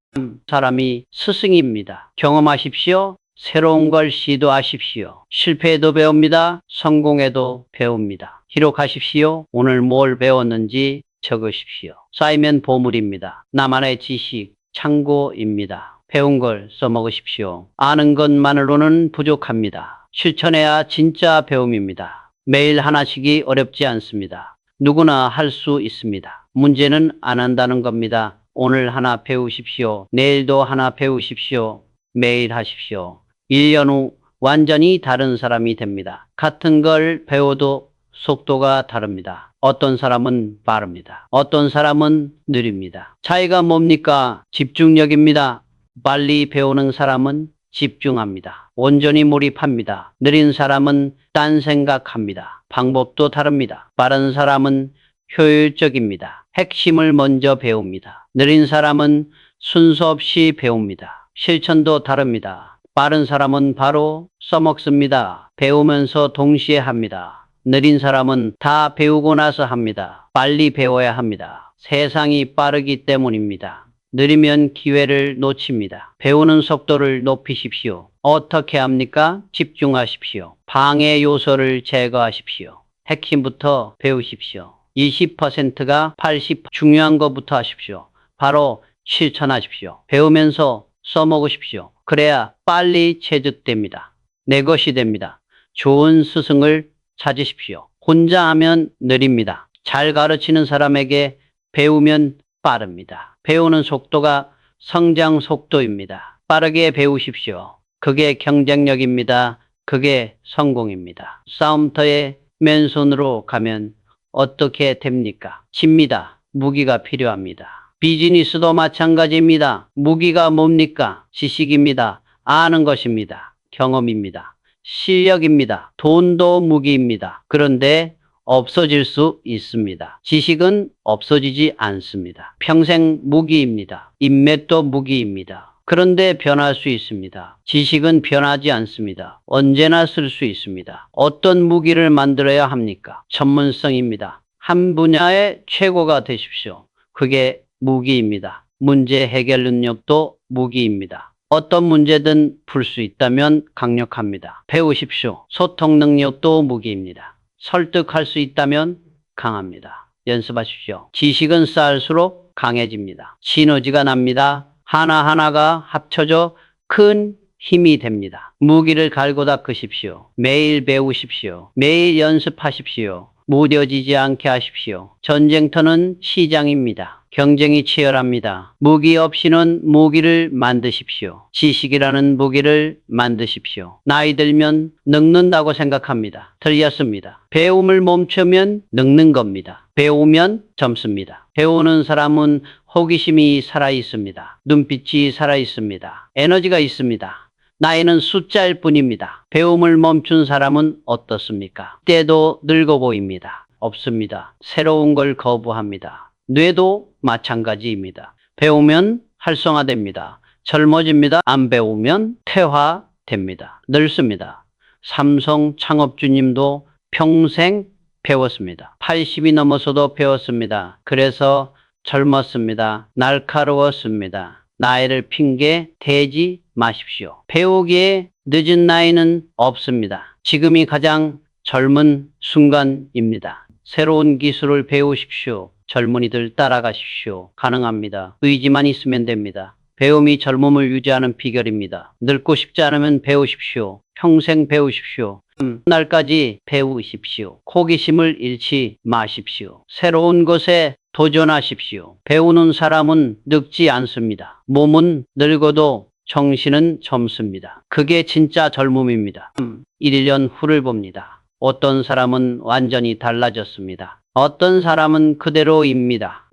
사람이 스승입니다. 경험하십시오. 새로운 걸 시도하십시오. 실패해도 배웁니다. 성공해도 배웁니다. 기록하십시오. 오늘 뭘 배웠는지 적으십시오. 쌓이면 보물입니다. 나만의 지식, 창고입니다. 배운 걸 써먹으십시오. 아는 것만으로는 부족합니다. 실천해야 진짜 배움입니다. 매일 하나씩이 어렵지 않습니다. 누구나 할 수 있습니다. 문제는 안 한다는 겁니다. 오늘 하나 배우십시오. 내일도 하나 배우십시오. 매일 하십시오. 1년 후 완전히 다른 사람이 됩니다. 같은 걸 배워도 속도가 다릅니다. 어떤 사람은 빠릅니다. 어떤 사람은 느립니다. 차이가 뭡니까? 집중력입니다. 빨리 배우는 사람은 집중합니다. 온전히 몰입합니다. 느린 사람은 딴 생각합니다. 방법도 다릅니다. 빠른 사람은 효율적입니다. 핵심을 먼저 배웁니다. 느린 사람은 순서 없이 배웁니다. 실천도 다릅니다. 빠른 사람은 바로 써먹습니다. 배우면서 동시에 합니다. 느린 사람은 다 배우고 나서 합니다. 빨리 배워야 합니다. 세상이 빠르기 때문입니다. 느리면 기회를 놓칩니다. 배우는 속도를 높이십시오. 어떻게 합니까? 집중하십시오. 방해 요소를 제거하십시오. 핵심부터 배우십시오. 20%가 80% 중요한 것부터 하십시오. 바로 실천하십시오. 배우면서 써먹으십시오. 그래야 빨리 체득됩니다. 내 것이 됩니다. 좋은 스승을 찾으십시오. 혼자 하면 느립니다. 잘 가르치는 사람에게 배우면 빠릅니다. 배우는 속도가 성장 속도입니다. 빠르게 배우십시오. 그게 경쟁력입니다. 그게 성공입니다. 싸움터에 맨손으로 가면 어떻게 됩니까? 집니다. 무기가 필요합니다. 비즈니스도 마찬가지입니다. 무기가 뭡니까? 지식입니다. 아는 것입니다. 경험입니다. 실력입니다. 돈도 무기입니다. 그런데 없어질 수 있습니다. 지식은 없어지지 않습니다. 평생 무기입니다. 인맥도 무기입니다. 그런데 변할 수 있습니다. 지식은 변하지 않습니다. 언제나 쓸 수 있습니다. 어떤 무기를 만들어야 합니까? 전문성입니다. 한 분야의 최고가 되십시오. 그게 무기입니다. 문제 해결 능력도 무기입니다. 어떤 문제든 풀 수 있다면 강력합니다. 배우십시오. 소통 능력도 무기입니다. 설득할 수 있다면 강합니다. 연습하십시오. 지식은 쌓을수록 강해집니다. 시너지가 납니다. 하나하나가 합쳐져 큰 힘이 됩니다. 무기를 갈고 닦으십시오. 매일 배우십시오. 매일 연습하십시오. 무뎌지지 않게 하십시오. 전쟁터는 시장입니다. 경쟁이 치열합니다. 무기 없이는 무기를 만드십시오. 지식이라는 무기를 만드십시오. 나이 들면 늙는다고 생각합니다. 틀렸습니다. 배움을 멈추면 늙는 겁니다. 배우면 젊습니다. 배우는 사람은 호기심이 살아있습니다. 눈빛이 살아있습니다. 에너지가 있습니다. 나이는 숫자일 뿐입니다. 배움을 멈춘 사람은 어떻습니까? 때도 늙어 보입니다. 없습니다. 새로운 걸 거부합니다. 뇌도 마찬가지입니다. 배우면 활성화됩니다. 젊어집니다. 안 배우면 퇴화됩니다. 늙습니다. 삼성 창업주님도 평생 배웠습니다. 80이 넘어서도 배웠습니다. 그래서 젊었습니다. 날카로웠습니다. 나이를 핑계 대지 마십시오. 배우기에 늦은 나이는 없습니다. 지금이 가장 젊은 순간입니다. 새로운 기술을 배우십시오. 젊은이들 따라가십시오. 가능합니다. 의지만 있으면 됩니다. 배움이 젊음을 유지하는 비결입니다. 늙고 싶지 않으면 배우십시오. 평생 배우십시오. 날까지 배우십시오. 호기심을 잃지 마십시오. 새로운 것에 도전하십시오. 배우는 사람은 늙지 않습니다. 몸은 늙어도 정신은 젊습니다. 그게 진짜 젊음입니다. 1년 후를 봅니다. 어떤 사람은 완전히 달라졌습니다. 어떤 사람은 그대로입니다.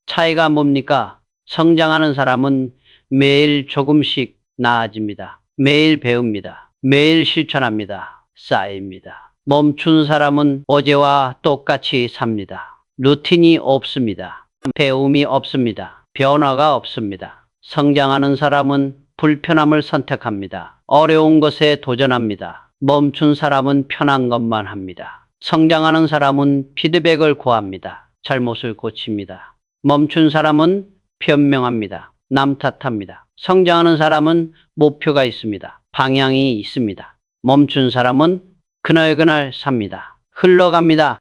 차이가 뭡니까? 성장하는 사람은 매일 조금씩 나아집니다. 매일 배웁니다. 매일 실천합니다. 쌓입니다. 멈춘 사람은 어제와 똑같이 삽니다. 루틴이 없습니다. 배움이 없습니다. 변화가 없습니다. 성장하는 사람은 불편함을 선택합니다. 어려운 것에 도전합니다. 멈춘 사람은 편한 것만 합니다. 성장하는 사람은 피드백을 구합니다. 잘못을 고칩니다. 멈춘 사람은 변명합니다. 남 탓합니다. 성장하는 사람은 목표가 있습니다. 방향이 있습니다. 멈춘 사람은 그날그날 삽니다. 흘러갑니다.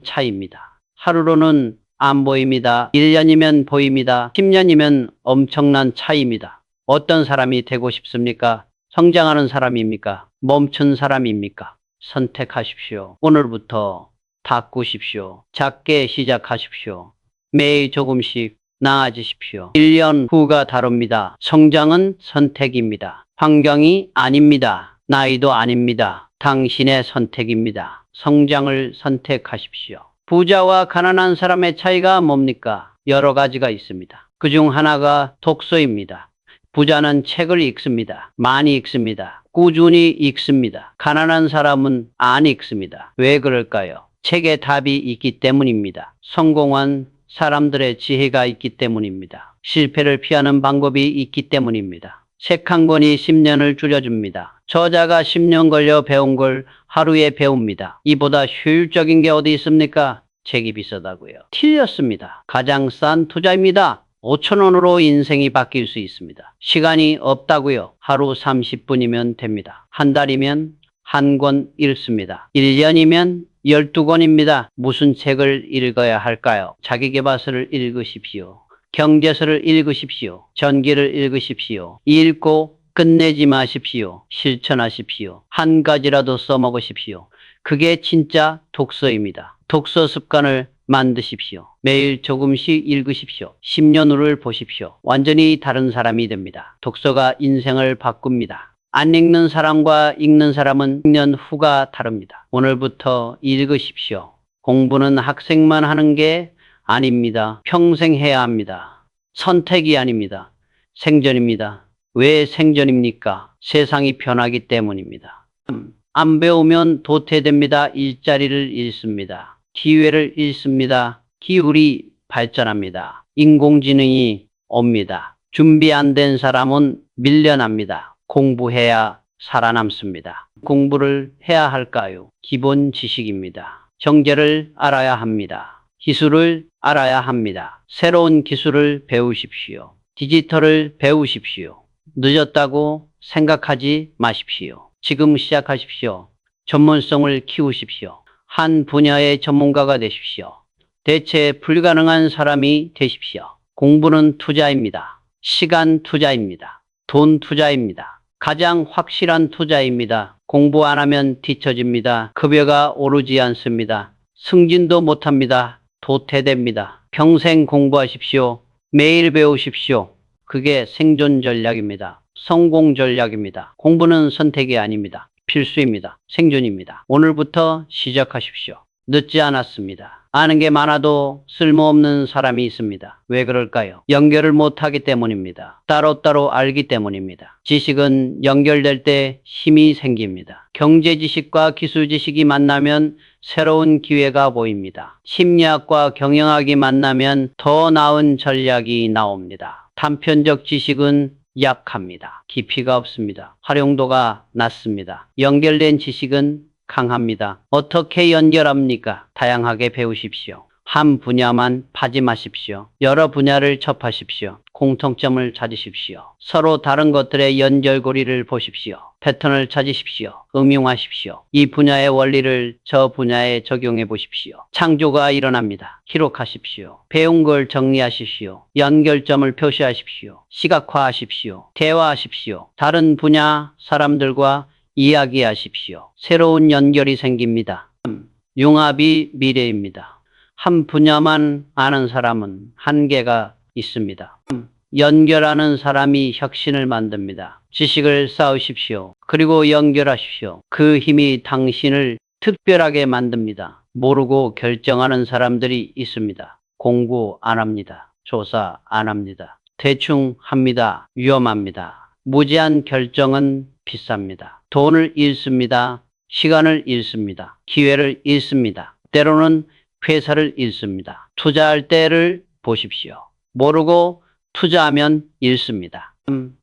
차이입니다. 하루로는 안 보입니다. 1년이면 보입니다. 10년이면 엄청난 차이입니다. 어떤 사람이 되고 싶습니까? 성장하는 사람입니까? 멈춘 사람입니까? 선택하십시오. 오늘부터 바꾸십시오. 작게 시작하십시오. 매일 조금씩 나아지십시오. 1년 후가 다릅니다. 성장은 선택입니다. 환경이 아닙니다. 나이도 아닙니다. 당신의 선택입니다. 성장을 선택하십시오. 부자와 가난한 사람의 차이가 뭡니까? 여러 가지가 있습니다. 그중 하나가 독서입니다. 부자는 책을 읽습니다. 많이 읽습니다. 꾸준히 읽습니다. 가난한 사람은 안 읽습니다. 왜 그럴까요? 책에 답이 있기 때문입니다. 성공한 사람들의 지혜가 있기 때문입니다. 실패를 피하는 방법이 있기 때문입니다. 책 한 권이 10년을 줄여줍니다. 저자가 10년 걸려 배운 걸 하루에 배웁니다. 이보다 효율적인 게 어디 있습니까? 책이 비싸다고요. 틀렸습니다. 가장 싼 투자입니다. 5,000원으로 인생이 바뀔 수 있습니다. 시간이 없다고요. 하루 30분이면 됩니다. 한 달이면 한 권 읽습니다. 1년이면 12권입니다. 무슨 책을 읽어야 할까요? 자기계발서를 읽으십시오. 경제서를 읽으십시오. 전기를 읽으십시오. 읽고 끝내지 마십시오. 실천하십시오. 한 가지라도 써먹으십시오. 그게 진짜 독서입니다. 독서 습관을 만드십시오. 매일 조금씩 읽으십시오. 10년 후를 보십시오. 완전히 다른 사람이 됩니다. 독서가 인생을 바꿉니다. 안 읽는 사람과 읽는 사람은 10년 후가 다릅니다. 오늘부터 읽으십시오. 공부는 학생만 하는 게 아닙니다. 평생 해야 합니다. 선택이 아닙니다. 생존입니다. 왜 생존입니까? 세상이 변하기 때문입니다. 안 배우면 도태됩니다. 일자리를 잃습니다. 기회를 잃습니다. 기술이 발전합니다. 인공지능이 옵니다. 준비 안 된 사람은 밀려납니다. 공부해야 살아남습니다. 공부를 해야 할까요? 기본 지식입니다. 경제를 알아야 합니다. 기술을 알아야 합니다. 새로운 기술을 배우십시오. 디지털을 배우십시오. 늦었다고 생각하지 마십시오. 지금 시작하십시오. 전문성을 키우십시오. 한 분야의 전문가가 되십시오. 대체 불가능한 사람이 되십시오. 공부는 투자입니다. 시간 투자입니다. 돈 투자입니다. 가장 확실한 투자입니다. 공부 안 하면 뒤처집니다. 급여가 오르지 않습니다. 승진도 못합니다. 도태됩니다. 평생 공부하십시오. 매일 배우십시오. 그게 생존 전략입니다. 성공 전략입니다. 공부는 선택이 아닙니다. 필수입니다. 생존입니다. 오늘부터 시작하십시오. 늦지 않았습니다. 아는 게 많아도 쓸모없는 사람이 있습니다. 왜 그럴까요? 연결을 못하기 때문입니다. 따로따로 알기 때문입니다. 지식은 연결될 때 힘이 생깁니다. 경제 지식과 기술 지식이 만나면 새로운 기회가 보입니다. 심리학과 경영학이 만나면 더 나은 전략이 나옵니다. 단편적 지식은 약합니다. 깊이가 없습니다. 활용도가 낮습니다. 연결된 지식은 강합니다. 어떻게 연결합니까? 다양하게 배우십시오. 한 분야만 파지 마십시오. 여러 분야를 접하십시오. 공통점을 찾으십시오. 서로 다른 것들의 연결고리를 보십시오. 패턴을 찾으십시오. 응용하십시오. 이 분야의 원리를 저 분야에 적용해 보십시오. 창조가 일어납니다. 기록하십시오. 배운 걸 정리하십시오. 연결점을 표시하십시오. 시각화하십시오. 대화하십시오. 다른 분야 사람들과 이야기하십시오. 새로운 연결이 생깁니다. 융합이 미래입니다. 한 분야만 아는 사람은 한계가 있습니다. 연결하는 사람이 혁신을 만듭니다. 지식을 쌓으십시오. 그리고 연결하십시오. 그 힘이 당신을 특별하게 만듭니다. 모르고 결정하는 사람들이 있습니다. 공부 안 합니다. 조사 안 합니다. 대충 합니다. 위험합니다. 무제한 결정은 비쌉니다. 돈을 잃습니다. 시간을 잃습니다. 기회를 잃습니다. 때로는 회사를 잃습니다. 투자할 때를 보십시오. 모르고 투자하면 잃습니다.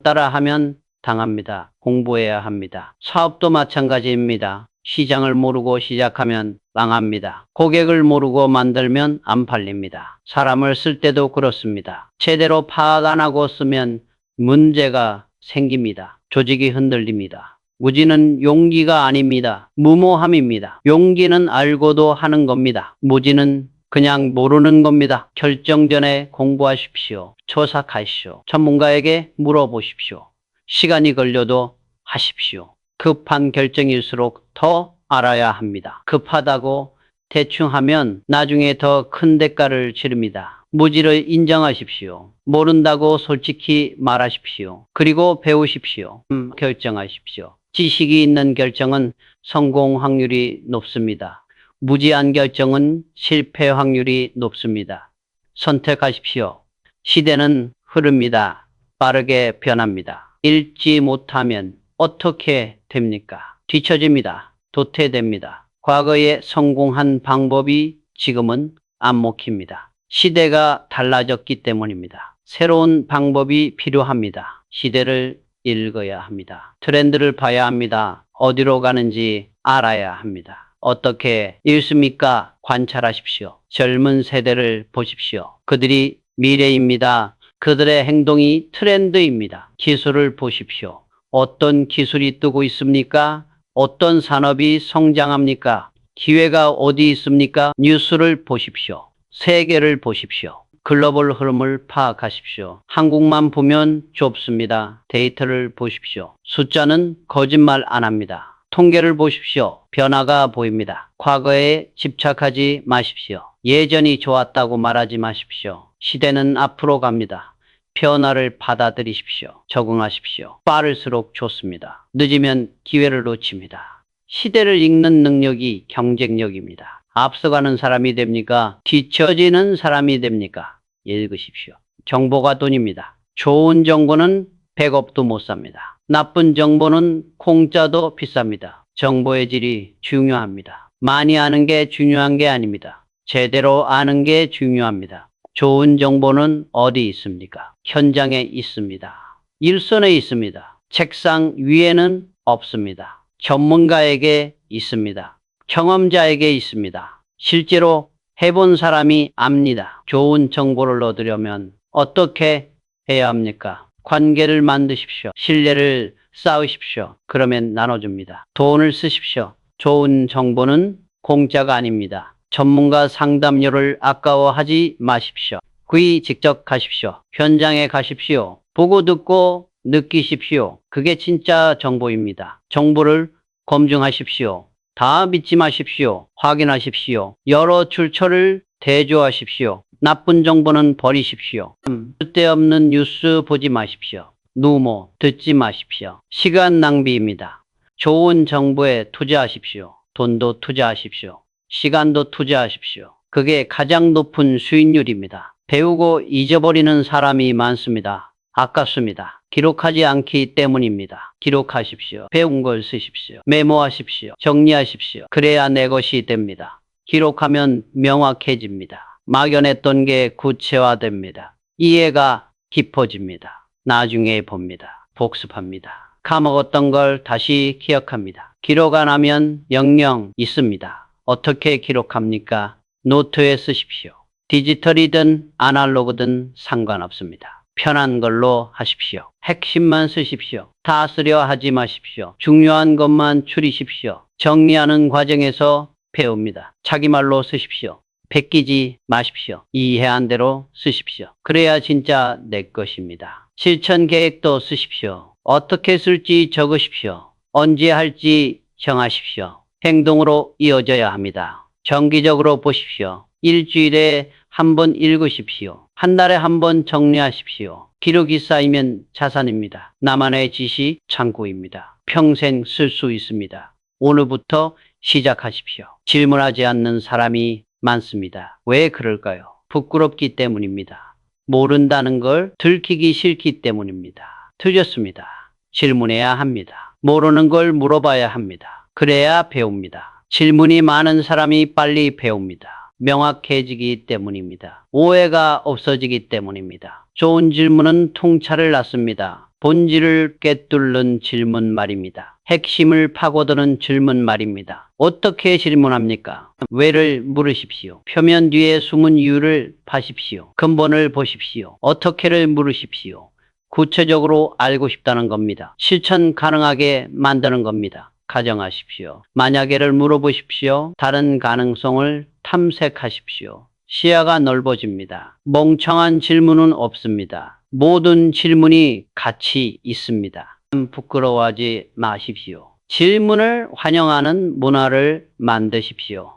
따라하면 당합니다. 공부해야 합니다. 사업도 마찬가지입니다. 시장을 모르고 시작하면 망합니다. 고객을 모르고 만들면 안 팔립니다. 사람을 쓸 때도 그렇습니다. 제대로 파악 안 하고 쓰면 문제가 생깁니다. 조직이 흔들립니다. 무지는 용기가 아닙니다. 무모함입니다. 용기는 알고도 하는 겁니다. 무지는 그냥 모르는 겁니다. 결정 전에 공부하십시오. 조사하십시오. 전문가에게 물어보십시오. 시간이 걸려도 하십시오. 급한 결정일수록 더 알아야 합니다. 급하다고 대충 하면 나중에 더 큰 대가를 치릅니다. 무지를 인정하십시오. 모른다고 솔직히 말하십시오. 그리고 배우십시오. 결정하십시오. 지식이 있는 결정은 성공 확률이 높습니다. 무지한 결정은 실패 확률이 높습니다. 선택하십시오. 시대는 흐릅니다. 빠르게 변합니다. 읽지 못하면 어떻게 됩니까? 뒤처집니다. 도태됩니다. 과거에 성공한 방법이 지금은 안 먹힙니다. 시대가 달라졌기 때문입니다. 새로운 방법이 필요합니다. 시대를 읽어야 합니다. 트렌드를 봐야 합니다. 어디로 가는지 알아야 합니다. 어떻게 읽습니까? 관찰하십시오. 젊은 세대를 보십시오. 그들이 미래입니다. 그들의 행동이 트렌드입니다. 기술을 보십시오. 어떤 기술이 뜨고 있습니까? 어떤 산업이 성장합니까? 기회가 어디 있습니까? 뉴스를 보십시오. 세계를 보십시오. 글로벌 흐름을 파악하십시오. 한국만 보면 좁습니다. 데이터를 보십시오. 숫자는 거짓말 안 합니다. 통계를 보십시오. 변화가 보입니다. 과거에 집착하지 마십시오. 예전이 좋았다고 말하지 마십시오. 시대는 앞으로 갑니다. 변화를 받아들이십시오. 적응하십시오. 빠를수록 좋습니다. 늦으면 기회를 놓칩니다. 시대를 읽는 능력이 경쟁력입니다. 앞서가는 사람이 됩니까? 뒤처지는 사람이 됩니까? 읽으십시오. 정보가 돈입니다. 좋은 정보는 100억도 못 삽니다. 나쁜 정보는 공짜도 비쌉니다. 정보의 질이 중요합니다. 많이 아는 게 중요한 게 아닙니다. 제대로 아는 게 중요합니다. 좋은 정보는 어디 있습니까? 현장에 있습니다. 일선에 있습니다. 책상 위에는 없습니다. 전문가에게 있습니다. 경험자에게 있습니다. 실제로 해본 사람이 압니다. 좋은 정보를 얻으려면 어떻게 해야 합니까? 관계를 만드십시오. 신뢰를 쌓으십시오. 그러면 나눠줍니다. 돈을 쓰십시오. 좋은 정보는 공짜가 아닙니다. 전문가 상담료를 아까워하지 마십시오. 구의 직접 가십시오. 현장에 가십시오. 보고 듣고 느끼십시오. 그게 진짜 정보입니다. 정보를 검증하십시오. 다 믿지 마십시오. 확인하십시오. 여러 출처를 대조하십시오. 나쁜 정보는 버리십시오. 쓸데없는 뉴스 보지 마십시오. 누모 듣지 마십시오. 시간 낭비입니다. 좋은 정보에 투자하십시오. 돈도 투자하십시오. 시간도 투자하십시오. 그게 가장 높은 수익률입니다. 배우고 잊어버리는 사람이 많습니다. 아깝습니다. 기록하지 않기 때문입니다. 기록하십시오. 배운 걸 쓰십시오. 메모하십시오. 정리하십시오. 그래야 내 것이 됩니다. 기록하면 명확해집니다. 막연했던 게 구체화됩니다. 이해가 깊어집니다. 나중에 봅니다. 복습합니다. 까먹었던 걸 다시 기억합니다. 기록 안 하면 영영 있습니다. 어떻게 기록합니까? 노트에 쓰십시오. 디지털이든 아날로그든 상관없습니다. 편한 걸로 하십시오. 핵심만 쓰십시오. 다 쓰려 하지 마십시오. 중요한 것만 추리십시오. 정리하는 과정에서 배웁니다. 자기 말로 쓰십시오. 베끼지 마십시오. 이해한 대로 쓰십시오. 그래야 진짜 내 것입니다. 실천 계획도 쓰십시오. 어떻게 쓸지 적으십시오. 언제 할지 정하십시오. 행동으로 이어져야 합니다. 정기적으로 보십시오. 일주일에 한 번 읽으십시오. 한 달에 한 번 정리하십시오. 기록이 쌓이면 자산입니다. 나만의 지식 창고입니다. 평생 쓸 수 있습니다. 오늘부터 시작하십시오. 질문하지 않는 사람이 많습니다. 왜 그럴까요? 부끄럽기 때문입니다. 모른다는 걸 들키기 싫기 때문입니다. 틀렸습니다. 질문해야 합니다. 모르는 걸 물어봐야 합니다. 그래야 배웁니다. 질문이 많은 사람이 빨리 배웁니다. 명확해지기 때문입니다. 오해가 없어지기 때문입니다. 좋은 질문은 통찰을 낳습니다. 본질을 꿰뚫는 질문 말입니다. 핵심을 파고드는 질문 말입니다. 어떻게 질문합니까? 왜를 물으십시오. 표면 뒤에 숨은 이유를 파십시오. 근본을 보십시오. 어떻게를 물으십시오. 구체적으로 알고 싶다는 겁니다. 실천 가능하게 만드는 겁니다. 가정하십시오. 만약에를 물어보십시오. 다른 가능성을 탐색하십시오. 시야가 넓어집니다. 멍청한 질문은 없습니다. 모든 질문이 가치 있습니다. 부끄러워하지 마십시오. 질문을 환영하는 문화를 만드십시오.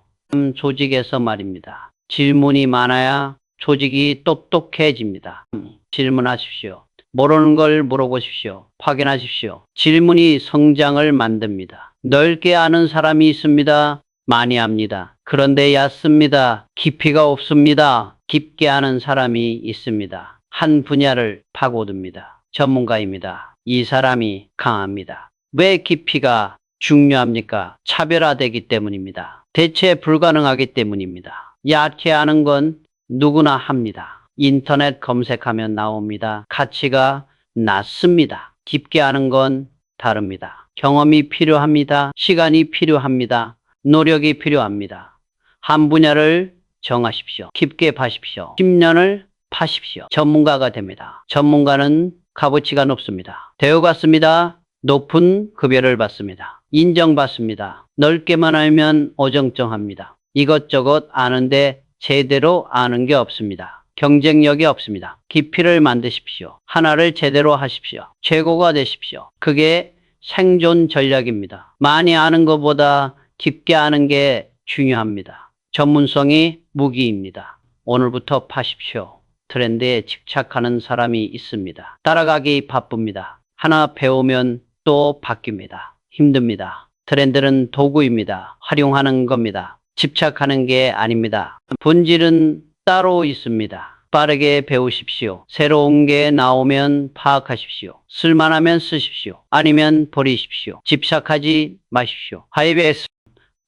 조직에서 말입니다. 질문이 많아야 조직이 똑똑해집니다. 질문하십시오. 모르는 걸 물어보십시오. 확인하십시오. 질문이 성장을 만듭니다. 넓게 아는 사람이 있습니다. 많이 압니다. 그런데 얕습니다. 깊이가 없습니다. 깊게 아는 사람이 있습니다. 한 분야를 파고듭니다. 전문가입니다. 이 사람이 강합니다. 왜 깊이가 중요합니까? 차별화되기 때문입니다. 대체 불가능하기 때문입니다. 얕게 아는 건 누구나 합니다. 인터넷 검색하면 나옵니다. 가치가 낮습니다. 깊게 아는 건 다릅니다. 경험이 필요합니다. 시간이 필요합니다. 노력이 필요합니다. 한 분야를 정하십시오. 깊게 파십시오. 10년을 파십시오. 전문가가 됩니다. 전문가는 값어치가 높습니다. 대우받습니다. 높은 급여를 받습니다. 인정받습니다. 넓게만 알면 어정쩡합니다. 이것저것 아는데 제대로 아는 게 없습니다. 경쟁력이 없습니다. 깊이를 만드십시오. 하나를 제대로 하십시오. 최고가 되십시오. 그게 생존 전략입니다. 많이 아는 것보다 깊게 아는 게 중요합니다. 전문성이 무기입니다. 오늘부터 파십시오. 트렌드에 집착하는 사람이 있습니다. 따라가기 바쁩니다. 하나 배우면 또 바뀝니다. 힘듭니다. 트렌드는 도구입니다. 활용하는 겁니다. 집착하는 게 아닙니다. 본질은 따로 있습니다. 빠르게 배우십시오. 새로운 게 나오면 파악하십시오. 쓸만하면 쓰십시오. 아니면 버리십시오. 집착하지 마십시오. 하이베이스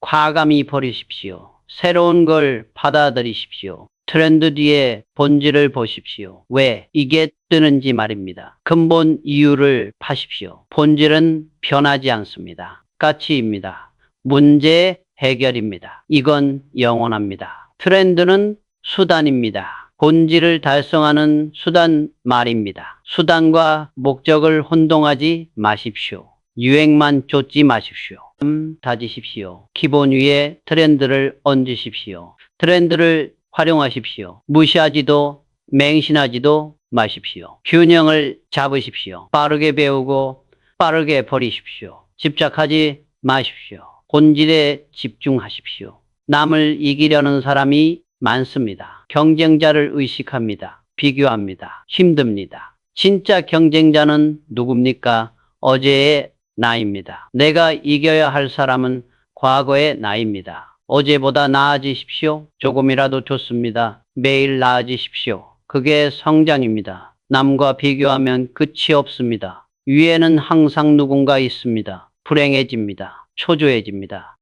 과감히 버리십시오. 새로운 걸 받아들이십시오. 트렌드 뒤에 본질을 보십시오. 왜 이게 뜨는지 말입니다. 근본 이유를 파십시오. 본질은 변하지 않습니다. 가치입니다. 문제 해결입니다. 이건 영원합니다. 트렌드는 수단입니다. 본질을 달성하는 수단 말입니다. 수단과 목적을 혼동하지 마십시오. 유행만 쫓지 마십시오. 다지십시오. 기본 위에 트렌드를 얹으십시오. 트렌드를 활용하십시오. 무시하지도 맹신하지도 마십시오. 균형을 잡으십시오. 빠르게 배우고 빠르게 버리십시오. 집착하지 마십시오. 본질에 집중하십시오. 남을 이기려는 사람이 많습니다. 경쟁자를 의식합니다. 비교합니다. 힘듭니다. 진짜 경쟁자는 누굽니까? 어제의 나입니다. 내가 이겨야 할 사람은 과거의 나입니다. 어제보다 나아지십시오. 조금이라도 좋습니다. 매일 나아지십시오. 그게 성장입니다. 남과 비교하면 끝이 없습니다. 위에는 항상 누군가 있습니다. 불행해집니다. 초조해집니다.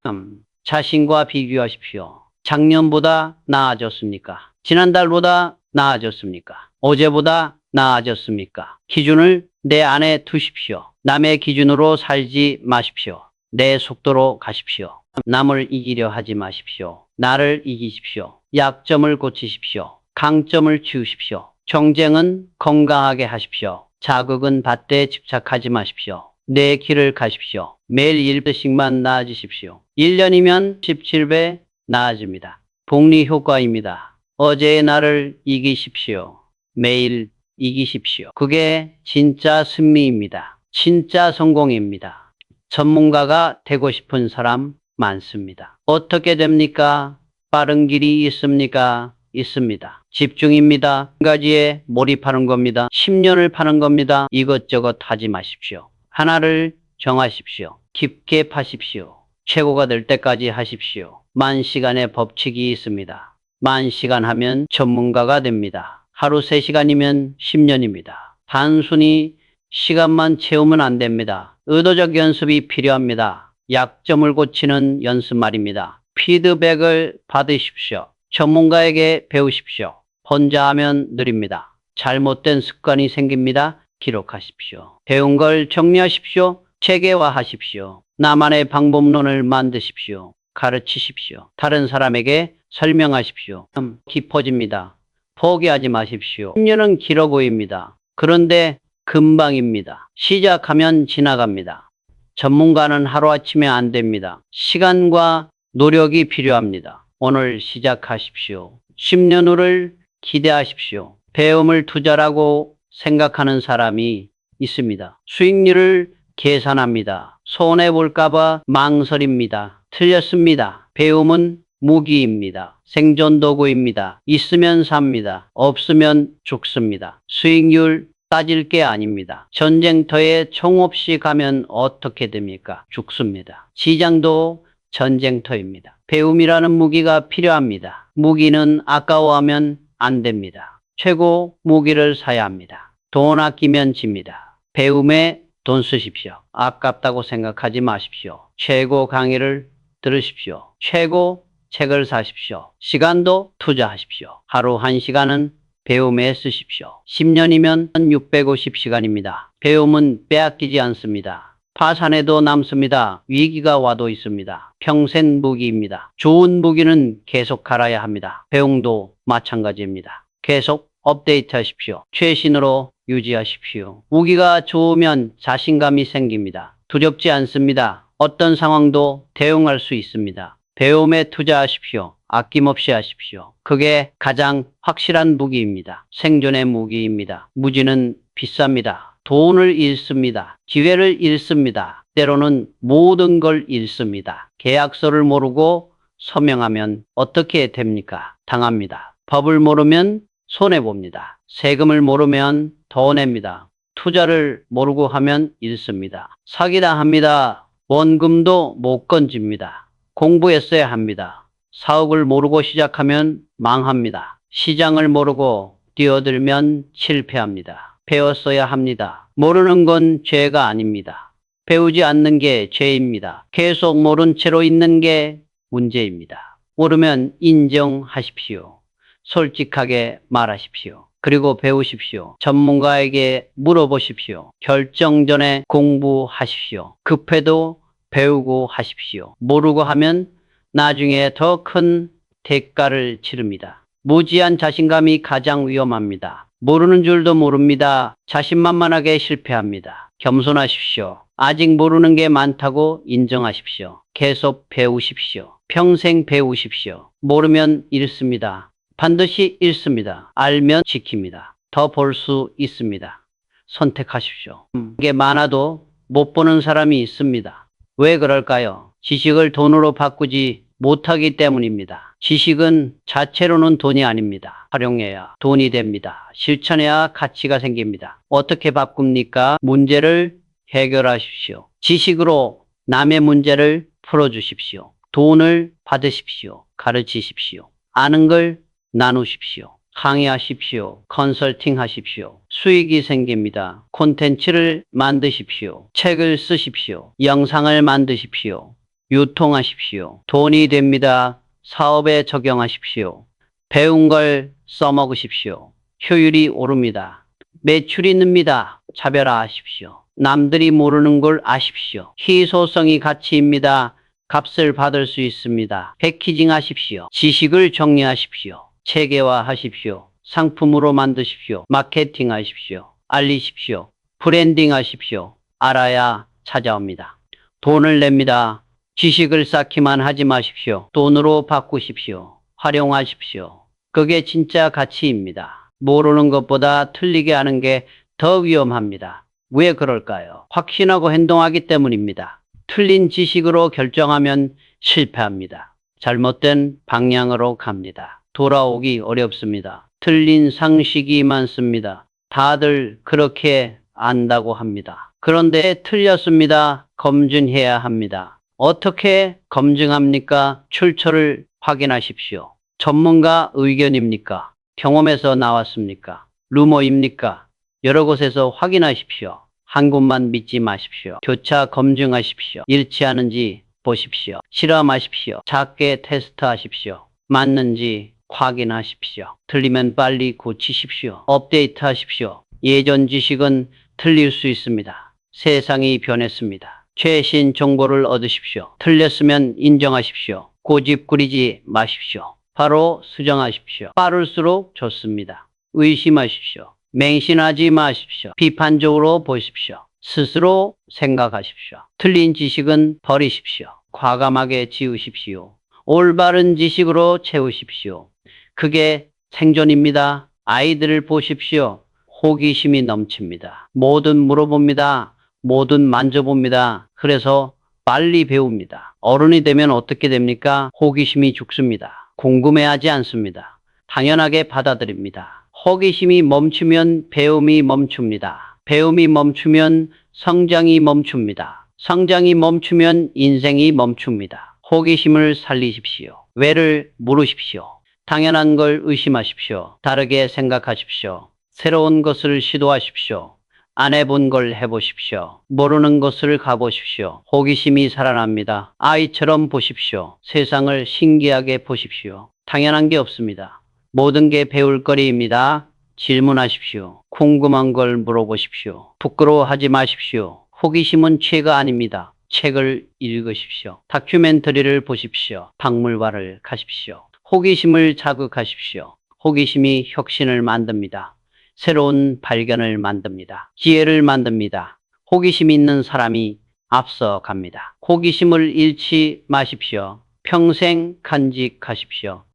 자신과 비교하십시오. 작년보다 나아졌습니까? 지난달보다 나아졌습니까? 어제보다 나아졌습니까? 기준을 내 안에 두십시오. 남의 기준으로 살지 마십시오. 내 속도로 가십시오. 남을 이기려 하지 마십시오. 나를 이기십시오. 약점을 고치십시오. 강점을 키우십시오. 경쟁은 건강하게 하십시오. 자극은 받되 집착하지 마십시오. 내 길을 가십시오. 매일 1배씩만 나아지십시오. 1년이면 17배 나아집니다. 복리 효과입니다. 어제의 나를 이기십시오. 매일 이기십시오. 그게 진짜 승리입니다. 진짜 성공입니다. 전문가가 되고 싶은 사람 많습니다. 어떻게 됩니까? 빠른 길이 있습니까? 있습니다. 집중입니다. 한 가지에 몰입하는 겁니다. 10년을 파는 겁니다. 이것저것 하지 마십시오. 하나를 정하십시오. 깊게 파십시오. 최고가 될 때까지 하십시오. 만 시간의 법칙이 있습니다. 만 시간 하면 전문가가 됩니다. 하루 3시간이면 10년입니다. 단순히 시간만 채우면 안 됩니다. 의도적 연습이 필요합니다. 약점을 고치는 연습 말입니다. 피드백을 받으십시오. 전문가에게 배우십시오. 혼자 하면 느립니다. 잘못된 습관이 생깁니다. 기록하십시오. 배운 걸 정리하십시오. 체계화하십시오. 나만의 방법론을 만드십시오. 가르치십시오. 다른 사람에게 설명하십시오. 깊어집니다. 포기하지 마십시오. 10년은 길어 보입니다. 그런데 금방입니다. 시작하면 지나갑니다. 전문가는 하루아침에 안 됩니다. 시간과 노력이 필요합니다. 오늘 시작하십시오. 10년 후를 기대하십시오. 배움을 투자라고 생각하는 사람이 있습니다. 수익률을 계산합니다. 손해볼까봐 망설입니다. 틀렸습니다. 배움은 무기입니다. 생존 도구입니다. 있으면 삽니다. 없으면 죽습니다. 수익률 따질 게 아닙니다. 전쟁터에 총 없이 가면 어떻게 됩니까? 죽습니다. 시장도 전쟁터입니다. 배움이라는 무기가 필요합니다. 무기는 아까워하면 안 됩니다. 최고 무기를 사야 합니다. 돈 아끼면 집니다. 배움에 돈 쓰십시오. 아깝다고 생각하지 마십시오. 최고 강의를 들으십시오. 최고 책을 사십시오. 시간도 투자하십시오. 하루 1시간은 배움에 쓰십시오. 10년이면 650시간입니다. 배움은 빼앗기지 않습니다. 파산해도 남습니다. 위기가 와도 있습니다. 평생 무기입니다. 좋은 무기는 계속 갈아야 합니다. 배움도 마찬가지입니다. 계속 업데이트하십시오. 최신으로 유지하십시오. 무기가 좋으면 자신감이 생깁니다. 두렵지 않습니다. 어떤 상황도 대응할 수 있습니다. 배움에 투자하십시오. 아낌없이 하십시오. 그게 가장 확실한 무기입니다. 생존의 무기입니다. 무지는 비쌉니다. 돈을 잃습니다. 기회를 잃습니다. 때로는 모든 걸 잃습니다. 계약서를 모르고 서명하면 어떻게 됩니까? 당합니다. 법을 모르면 손해봅니다. 세금을 모르면 더 냅니다. 투자를 모르고 하면 잃습니다. 사기다 합니다. 원금도 못 건집니다. 공부했어야 합니다. 사업을 모르고 시작하면 망합니다. 시장을 모르고 뛰어들면 실패합니다. 배웠어야 합니다. 모르는 건 죄가 아닙니다. 배우지 않는 게 죄입니다. 계속 모른 채로 있는 게 문제입니다. 모르면 인정하십시오. 솔직하게 말하십시오. 그리고 배우십시오. 전문가에게 물어보십시오. 결정 전에 공부하십시오. 급해도 배우고 하십시오. 모르고 하면 나중에 더 큰 대가를 치릅니다. 무지한 자신감이 가장 위험합니다. 모르는 줄도 모릅니다. 자신만만하게 실패합니다. 겸손하십시오. 아직 모르는 게 많다고 인정하십시오. 계속 배우십시오. 평생 배우십시오. 모르면 잃습니다. 반드시 잃습니다. 알면 지킵니다. 더 볼 수 있습니다. 선택하십시오. 이게 많아도 못 보는 사람이 있습니다. 왜 그럴까요? 지식을 돈으로 바꾸지 못하기 때문입니다. 지식은 자체로는 돈이 아닙니다. 활용해야 돈이 됩니다. 실천해야 가치가 생깁니다. 어떻게 바꿉니까? 문제를 해결하십시오. 지식으로 남의 문제를 풀어주십시오. 돈을 받으십시오. 가르치십시오. 아는 걸 나누십시오. 강의하십시오. 컨설팅 하십시오. 수익이 생깁니다. 콘텐츠를 만드십시오. 책을 쓰십시오. 영상을 만드십시오. 유통하십시오. 돈이 됩니다. 사업에 적용하십시오. 배운 걸 써먹으십시오. 효율이 오릅니다. 매출이 늡니다. 차별화하십시오. 남들이 모르는 걸 아십시오. 희소성이 가치입니다. 값을 받을 수 있습니다. 패키징 하십시오. 지식을 정리하십시오. 체계화하십시오. 상품으로 만드십시오. 마케팅 하십시오. 알리십시오. 브랜딩 하십시오. 알아야 찾아옵니다. 돈을 냅니다. 지식을 쌓기만 하지 마십시오. 돈으로 바꾸십시오. 활용하십시오. 그게 진짜 가치입니다. 모르는 것보다 틀리게 하는 게 더 위험합니다. 왜 그럴까요? 확신하고 행동하기 때문입니다. 틀린 지식으로 결정하면 실패합니다. 잘못된 방향으로 갑니다. 돌아오기 어렵습니다. 틀린 상식이 많습니다. 다들 그렇게 안다고 합니다. 그런데 틀렸습니다. 검증해야 합니다. 어떻게 검증합니까? 출처를 확인하십시오. 전문가 의견입니까? 경험에서 나왔습니까? 루머입니까? 여러 곳에서 확인하십시오. 한 곳만 믿지 마십시오. 교차 검증하십시오. 일치하는지 보십시오. 실험하십시오. 작게 테스트하십시오. 맞는지 확인하십시오. 틀리면 빨리 고치십시오. 업데이트하십시오. 예전 지식은 틀릴 수 있습니다. 세상이 변했습니다. 최신 정보를 얻으십시오. 틀렸으면 인정하십시오. 고집 부리지 마십시오. 바로 수정하십시오. 빠를수록 좋습니다. 의심하십시오. 맹신하지 마십시오. 비판적으로 보십시오. 스스로 생각하십시오. 틀린 지식은 버리십시오. 과감하게 지우십시오. 올바른 지식으로 채우십시오. 그게 생존입니다. 아이들을 보십시오. 호기심이 넘칩니다. 뭐든 물어봅니다. 뭐든 만져봅니다. 그래서 빨리 배웁니다. 어른이 되면 어떻게 됩니까? 호기심이 죽습니다. 궁금해하지 않습니다. 당연하게 받아들입니다. 호기심이 멈추면 배움이 멈춥니다. 배움이 멈추면 성장이 멈춥니다. 성장이 멈추면 인생이 멈춥니다. 호기심을 살리십시오. 왜를 물으십시오. 당연한 걸 의심하십시오. 다르게 생각하십시오. 새로운 것을 시도하십시오. 안 해본 걸 해보십시오. 모르는 곳을 가보십시오. 호기심이 살아납니다. 아이처럼 보십시오. 세상을 신기하게 보십시오. 당연한 게 없습니다. 모든 게 배울 거리입니다. 질문하십시오. 궁금한 걸 물어보십시오. 부끄러워하지 마십시오. 호기심은 죄가 아닙니다. 책을 읽으십시오. 다큐멘터리를 보십시오. 박물관을 가십시오. 호기심을 자극하십시오. 호기심이 혁신을 만듭니다. 새로운 발견을 만듭니다. 기회를 만듭니다. 호기심 있는 사람이 앞서 갑니다. 호기심을 잃지 마십시오. 평생 간직하십시오.